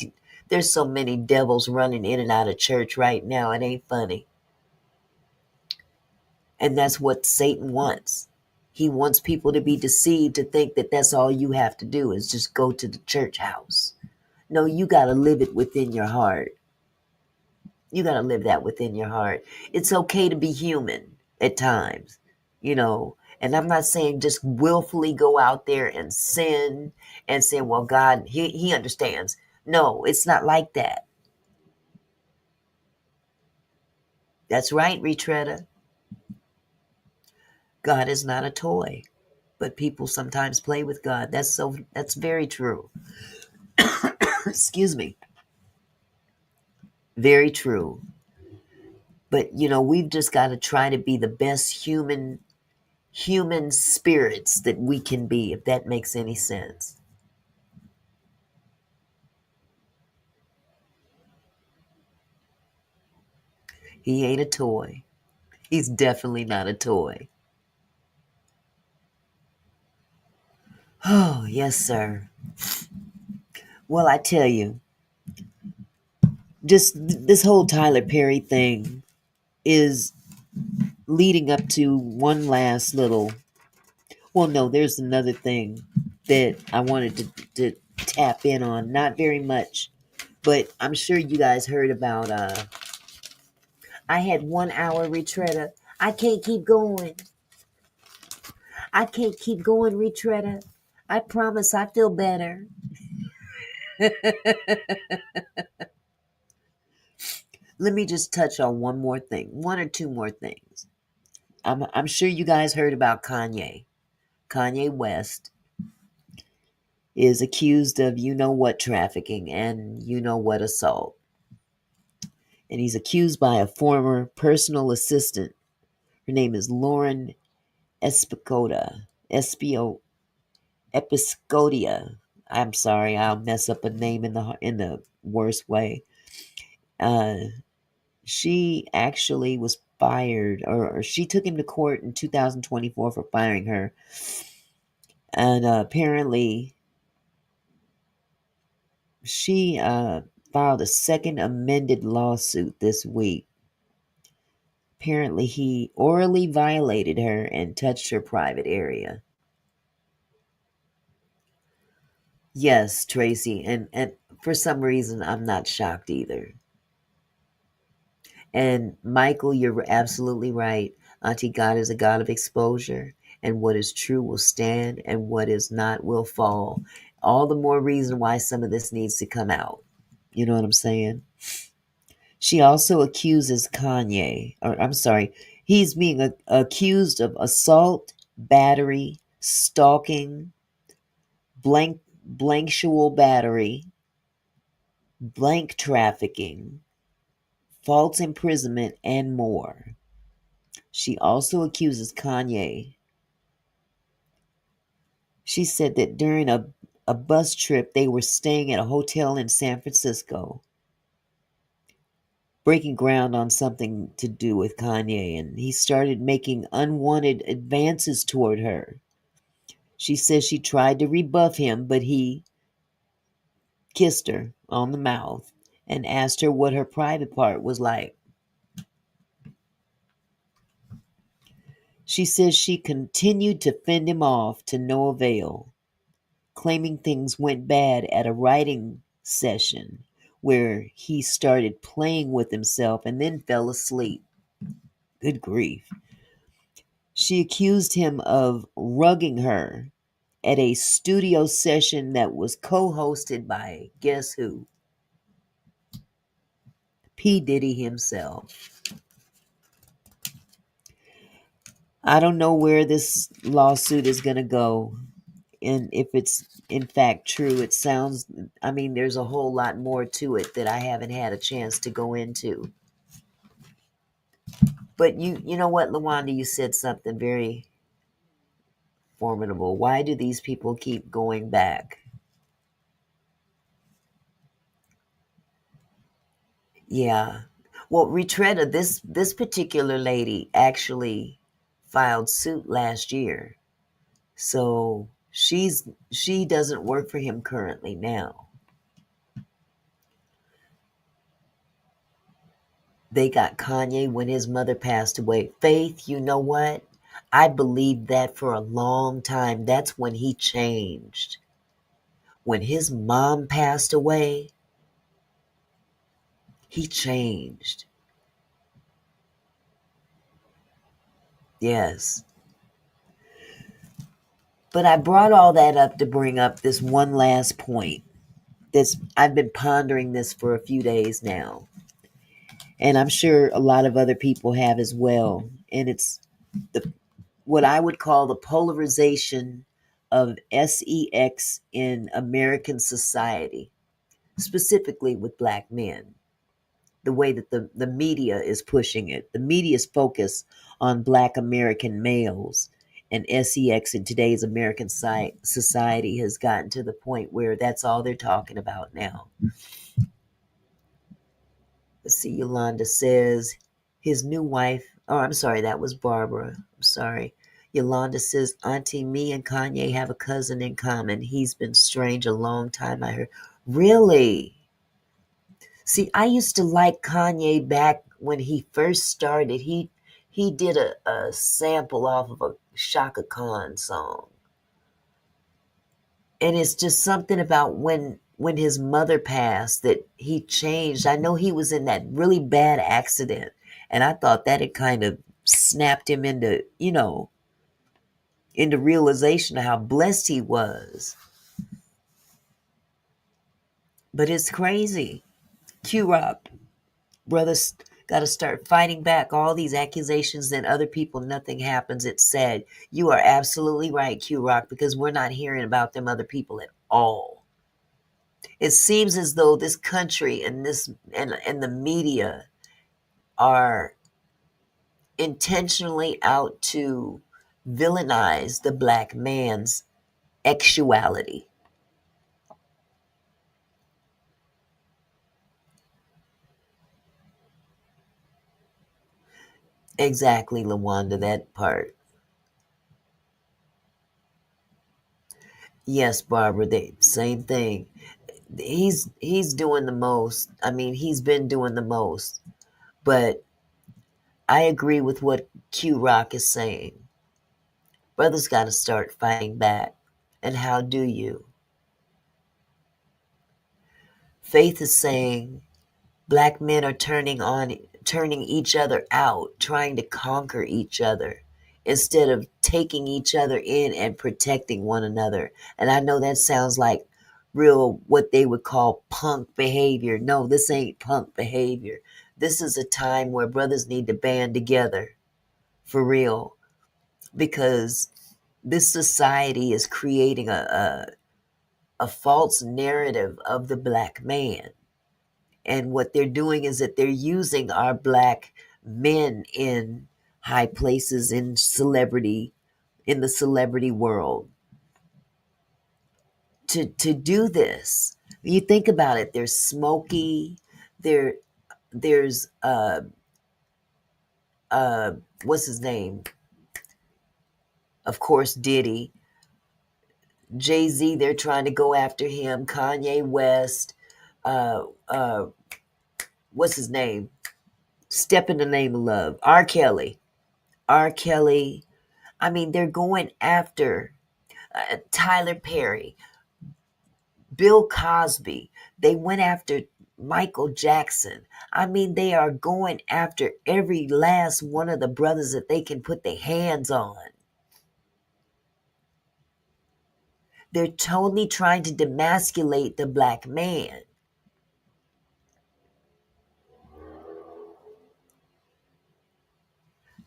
devils running in and out of church right now. It ain't funny. And that's what Satan wants. He wants people to be deceived to think that that's all you have to do is just go to the church house. No, you got to live it within your heart. You got to live that within your heart. It's okay to be human at times, you know. And I'm not saying just willfully go out there and sin and say, well, God, he understands. No, it's not like that. That's right, Retreader. God is not a toy, but people sometimes play with God. That's very true. Excuse me. Very true. But we've just got to try to be the best human spirits that we can be, if that makes any sense. He ain't a toy. He's definitely not a toy. Oh, yes, sir. Well, I tell you, just this whole Tyler Perry thing is leading up to one last little. Well, no, there's another thing that I wanted to tap in on. Not very much, but I'm sure you guys heard about. I had 1 hour retreader. I can't keep going. I can't keep going, retreader. I promise I feel better. Let me just touch on one more thing, one or two more things. I'm sure you guys heard about Kanye. Kanye West is accused of what trafficking and what assault. And he's accused by a former personal assistant. Her name is Lauren Espicoda. Episcodia. I'm sorry, I'll mess up a name in the worst way. Uh, she actually was fired, or she took him to court in 2024 for firing her. And apparently, she filed a second amended lawsuit this week. Apparently, he orally violated her and touched her private area. Yes, Tracy, and for some reason, I'm not shocked either. And Michael, you're absolutely right. Auntie, God is a God of exposure, and what is true will stand, and what is not will fall. All the more reason why some of this needs to come out. You know what I'm saying? She also accuses Kanye, or I'm sorry, he's being accused of assault, battery, stalking, blanksual battery, blank trafficking, false imprisonment, and more. She also accuses Kanye She said that during a bus trip, they were staying at a hotel in San Francisco, breaking ground on something to do with Kanye, and he started making unwanted advances toward her. She says she tried to rebuff him, but he kissed her on the mouth and asked her what her private part was like. She says she continued to fend him off to no avail, claiming things went bad at a writing session where he started playing with himself and then fell asleep. Good grief. She accused him of rugging her at a studio session that was co hosted by guess who? P. Diddy himself. I don't know where this lawsuit is going to go. And if it's in fact true, it sounds, I mean, there's a whole lot more to it that I haven't had a chance to go into. But you know what, Lawanda, you said something very formidable. Why do these people keep going back? Yeah. Well, Retretta, this particular lady actually filed suit last year. So she doesn't work for him currently now. They got Kanye when his mother passed away. Faith, you know what? I believed that for a long time. That's when he changed. When his mom passed away, he changed. Yes. But I brought all that up to bring up this one last point. I've been pondering this for a few days now. And I'm sure a lot of other people have as well. And it's the what I would call the polarization of sex in American society, specifically with black men. The way that the media is pushing it. The media's focus on black American males and sex in today's American society has gotten to the point where that's all they're talking about now. Let's see, Yolanda says his new wife. Oh, I'm sorry, that was Barbara. I'm sorry. Yolanda says, Auntie, me and Kanye have a cousin in common. He's been strange a long time, I heard. Really? See, I used to like Kanye back when he first started. He did a sample off of a Shaka Khan song. And it's just something about when his mother passed that he changed. I know he was in that really bad accident, and I thought that it kind of snapped him into realization of how blessed he was. But it's crazy. Q Rock, brothers got to start fighting back all these accusations that other people, nothing happens. It's sad. You are absolutely right, Q Rock, because we're not hearing about them other people at all. It seems as though this country and the media are intentionally out to villainize the black man's actuality. Exactly, Lawanda, that part. Yes, Barbara, the same thing. He's doing the most. I mean, he's been doing the most. But I agree with what Q Rock is saying. Brothers got to start fighting back. And how do you? Faith is saying black men are turning each other out, trying to conquer each other instead of taking each other in and protecting one another. And I know that sounds like real what they would call punk behavior. No, this ain't punk behavior. This is a time where brothers need to band together for real, because this society is creating a false narrative of the black man. And what they're doing is that they're using our black men in high places in the celebrity world. to do this. You think about it. There's Smokey. There's uh what's his name? Of course, Diddy. Jay-Z. They're trying to go after him. Kanye West. Uh, uh, what's his name? Step in the Name of Love. R. Kelly. R. Kelly. I mean, they're going after Tyler Perry, Bill Cosby. They went after Michael Jackson. I mean, they are going after every last one of the brothers that they can put their hands on. They're totally trying to demasculate the black man.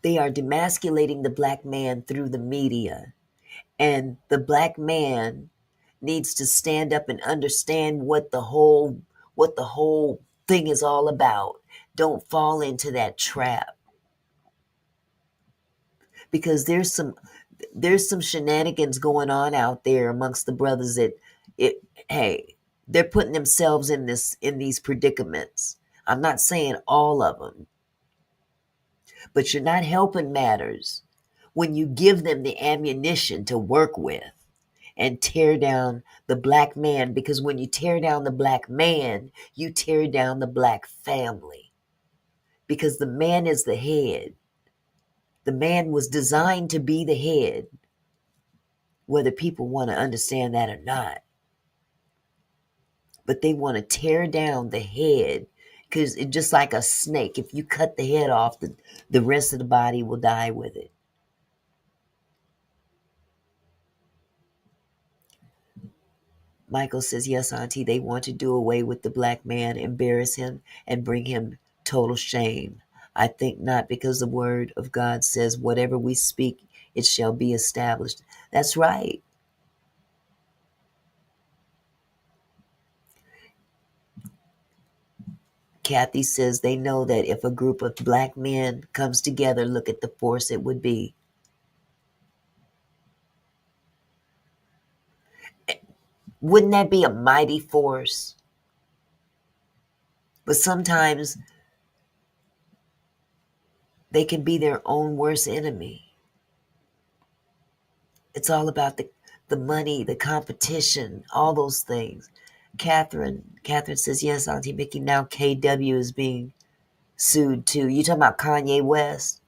They are demasculating the black man through the media. And the black man needs to stand up and understand what the whole thing is all about. Don't fall into that trap, because there's some shenanigans going on out there amongst the brothers that it hey, they're putting themselves in these predicaments. I'm not saying all of them, but you're not helping matters when you give them the ammunition to work with and tear down the black man, because when you tear down the black man, you tear down the black family, because the man is the head. The man was designed to be the head, whether people want to understand that or not. But they want to tear down the head, because it's just like a snake. If you cut the head off, the rest of the body will die with it. Michael says, yes, Auntie, they want to do away with the black man, embarrass him, and bring him total shame. I think not, because the word of God says, whatever we speak, it shall be established. That's right. Kathy says they know that if a group of black men comes together, look at the force it would be. Wouldn't that be a mighty force? But sometimes they can be their own worst enemy. It's all about the money, the competition, all those things. Catherine says, yes, Auntie Mickey, now KW is being sued too. You talking about Kanye West?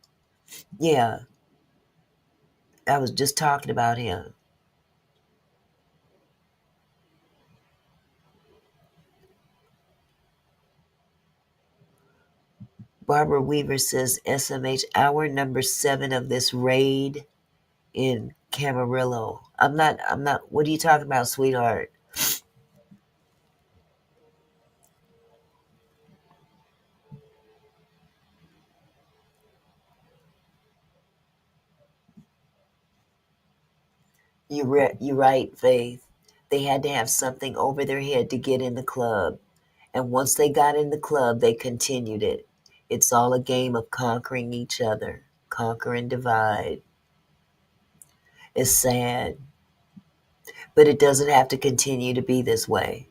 Yeah, I was just talking about him. Barbara Weaver says, SMH, hour number 7 of this raid in Camarillo. I'm not, what are you talking about, sweetheart? You're right, Faith. They had to have something over their head to get in the club. And once they got in the club, they continued it. It's all a game of conquering each other, conquer and divide. It's sad, but it doesn't have to continue to be this way.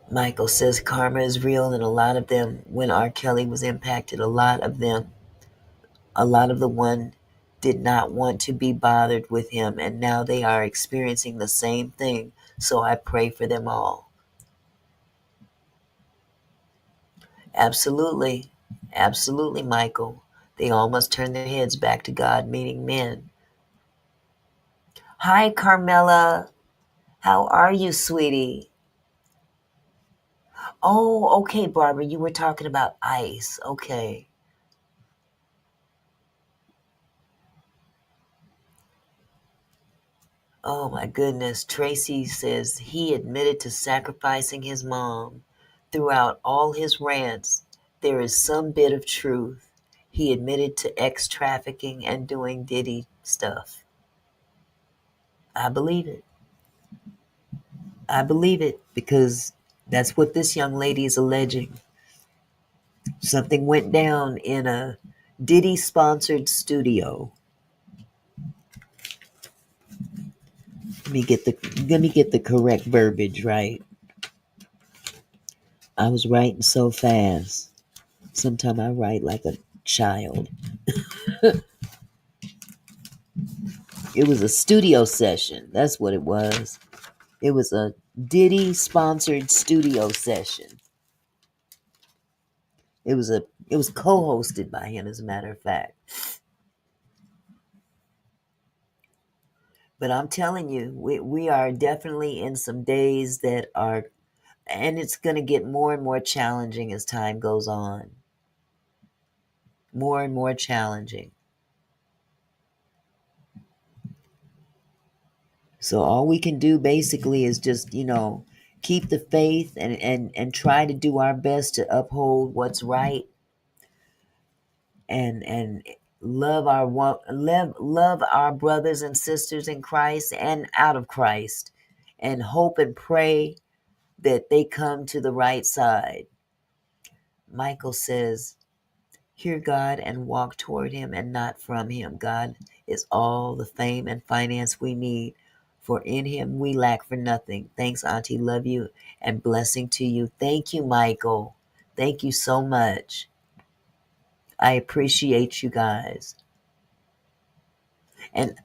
Michael says karma is real, and a lot of them, when R. Kelly was impacted, a lot of the one did not want to be bothered with him, and now they are experiencing the same thing. So I pray for them all. Absolutely. Absolutely, Michael. They all must turn their heads back to God, meaning men. Hi, Carmela. How are you, sweetie? Oh, okay, Barbara. You were talking about ice. Okay. Oh, my goodness. Tracy says he admitted to sacrificing his mom. Throughout all his rants, there is some bit of truth. He admitted to ex trafficking and doing Diddy stuff. I believe it. I believe it, because that's what this young lady is alleging. Something went down in a Diddy sponsored studio. Let me get the correct verbiage right. I was writing so fast. Sometimes I write like a child. It was a studio session. That's what it was. It was a Diddy sponsored studio session. It was co-hosted by him, as a matter of fact. But I'm telling you, we are definitely in some days that are, and it's going to get more and more challenging as time goes on. More and more challenging. So all we can do basically is just, keep the faith and try to do our best to uphold what's right and love our brothers and sisters in Christ and out of Christ, and hope and pray that they come to the right side. Michael says, hear God and walk toward him and not from him. God is all the fame and finance we need, for in him we lack for nothing. Thanks, Auntie. Love you and blessing to you. Thank you, Michael. Thank you so much. I appreciate you guys. And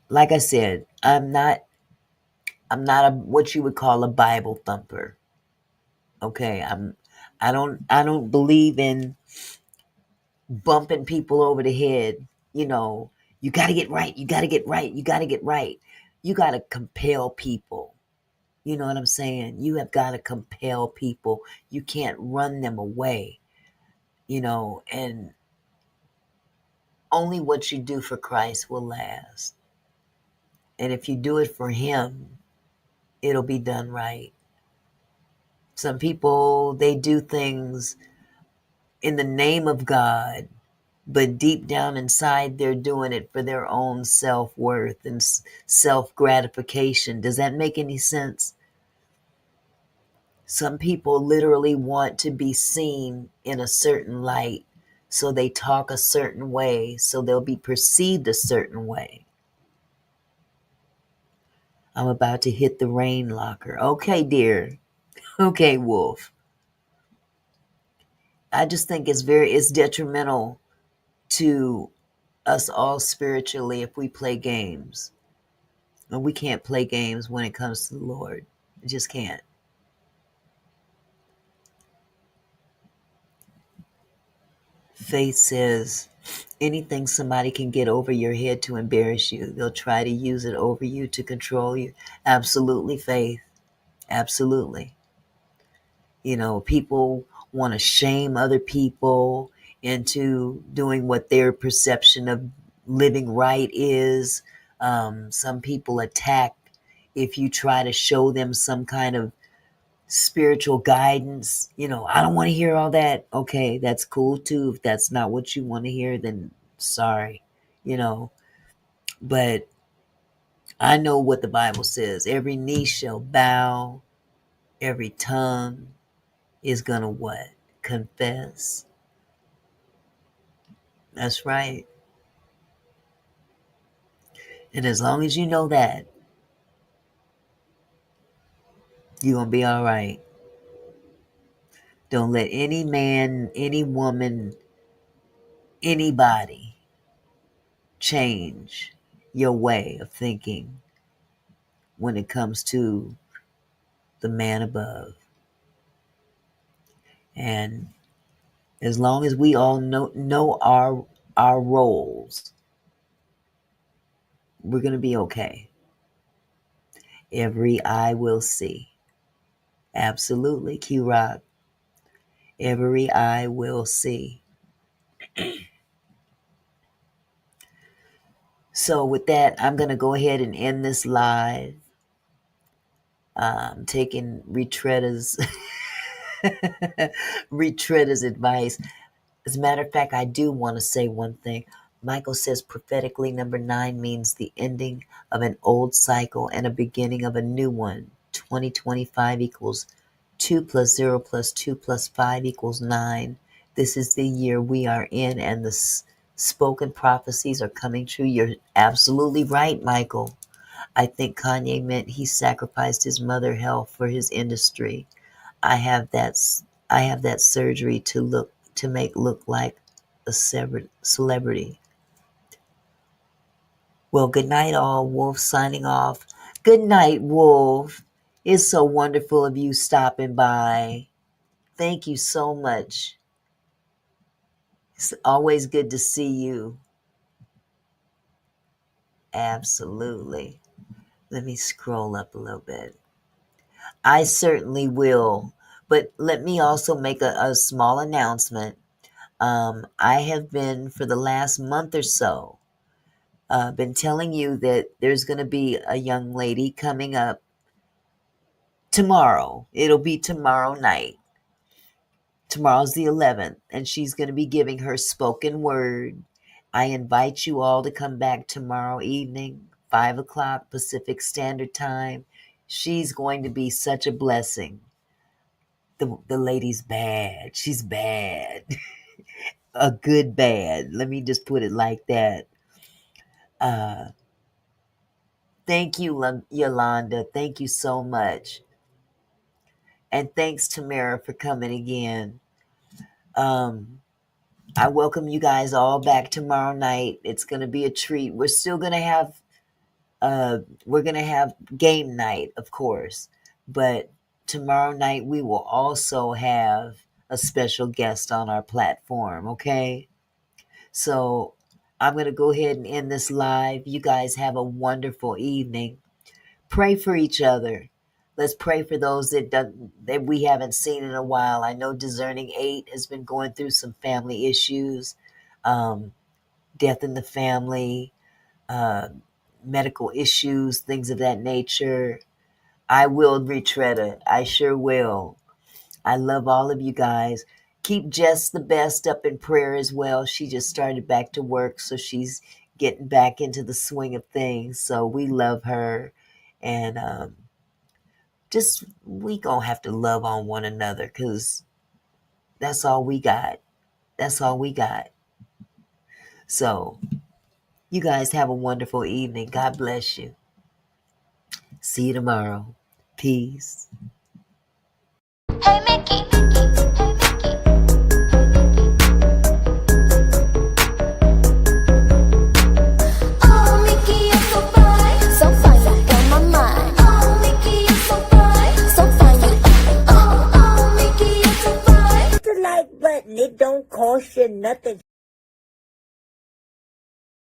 like I said, I'm not a what you would call a Bible thumper. Okay, I don't believe in bumping people over the head. You got to get right. You got to get right. You got to get right. You got to compel people. You know what I'm saying? You have got to compel people. You can't run them away. And only what you do for Christ will last. And if you do it for him, it'll be done right. Some people, they do things in the name of God, but deep down inside, they're doing it for their own self-worth and self-gratification. Does that make any sense? Some people literally want to be seen in a certain light, so they talk a certain way, so they'll be perceived a certain way. I'm about to hit the rain locker. Okay, dear. Okay, Wolf. I just think it's detrimental to us all spiritually if we play games. And we can't play games when it comes to the Lord. We just can't. Faith says anything somebody can get over your head to embarrass you, they'll try to use it over you to control you. Absolutely, Faith. Absolutely. People want to shame other people into doing what their perception of living right is. Some people attack if you try to show them some kind of spiritual guidance. I don't want to hear all that. Okay, that's cool too. If that's not what you want to hear, then sorry. you know but I know what the Bible says. Every knee shall bow, every tongue is gonna what? Confess. That's right. And as long as you know that, you're gonna be all right. Don't let any man, any woman, anybody change your way of thinking when it comes to the man above. And as long as we all know our roles, we're going to be okay. Every eye will see. Absolutely, Q-Rock. Every eye will see. So with that, I'm going to go ahead and end this live. Taking Retreader's advice. As a matter of fact, I do want to say one thing. Michael says prophetically, number 9 means the ending of an old cycle and a beginning of a new one. 2025 equals 2 plus 0 plus 2 plus 5 equals 9. This is the year we are in, and the spoken prophecies are coming true. You're absolutely right, Michael. I think Kanye meant he sacrificed his mother health for his industry. I have that I have that surgery to make look like a celebrity. Well, good night, all. Wolf signing off. Good night, Wolf. It's so wonderful of you stopping by. Thank you so much. It's always good to see you. Absolutely. Let me scroll up a little bit. I certainly will. But let me also make a small announcement. I have been, for the last month or so, been telling you that there's going to be a young lady coming up tomorrow. It'll be tomorrow night. Tomorrow's the 11th, and she's going to be giving her spoken word. I invite you all to come back tomorrow evening, 5 o'clock Pacific Standard Time. She's going to be such a blessing. The lady's bad. She's bad. A good bad. Let me just put it like that. Thank you, Yolanda. Thank you so much. And thanks, Tamara, for coming again. I welcome you guys all back tomorrow night. It's going to be a treat. We're still going to have game night, of course, but tomorrow night we will also have a special guest on our platform. Okay, so I'm going to go ahead and end this live. You guys have a wonderful evening. Pray for each other. Let's pray for those that we haven't seen in a while. I know Discerning 8 has been going through some family issues, death in the family, uh, medical issues, things of that nature. I will retread it. I sure will. I love all of you guys. Keep Jess the best up in prayer as well. She just started back to work, so she's getting back into the swing of things. So we love her. And just we gonna have to love on one another, because that's all we got. That's all we got. So you guys have a wonderful evening. God bless you. See you tomorrow. Peace. Hey Mickey, hey Mickey. Oh Mickey, you're so fine, you got my mind. Oh Mickey, you're so fine, you. Oh Mickey, you're so fine. The like button, it don't cost you nothing.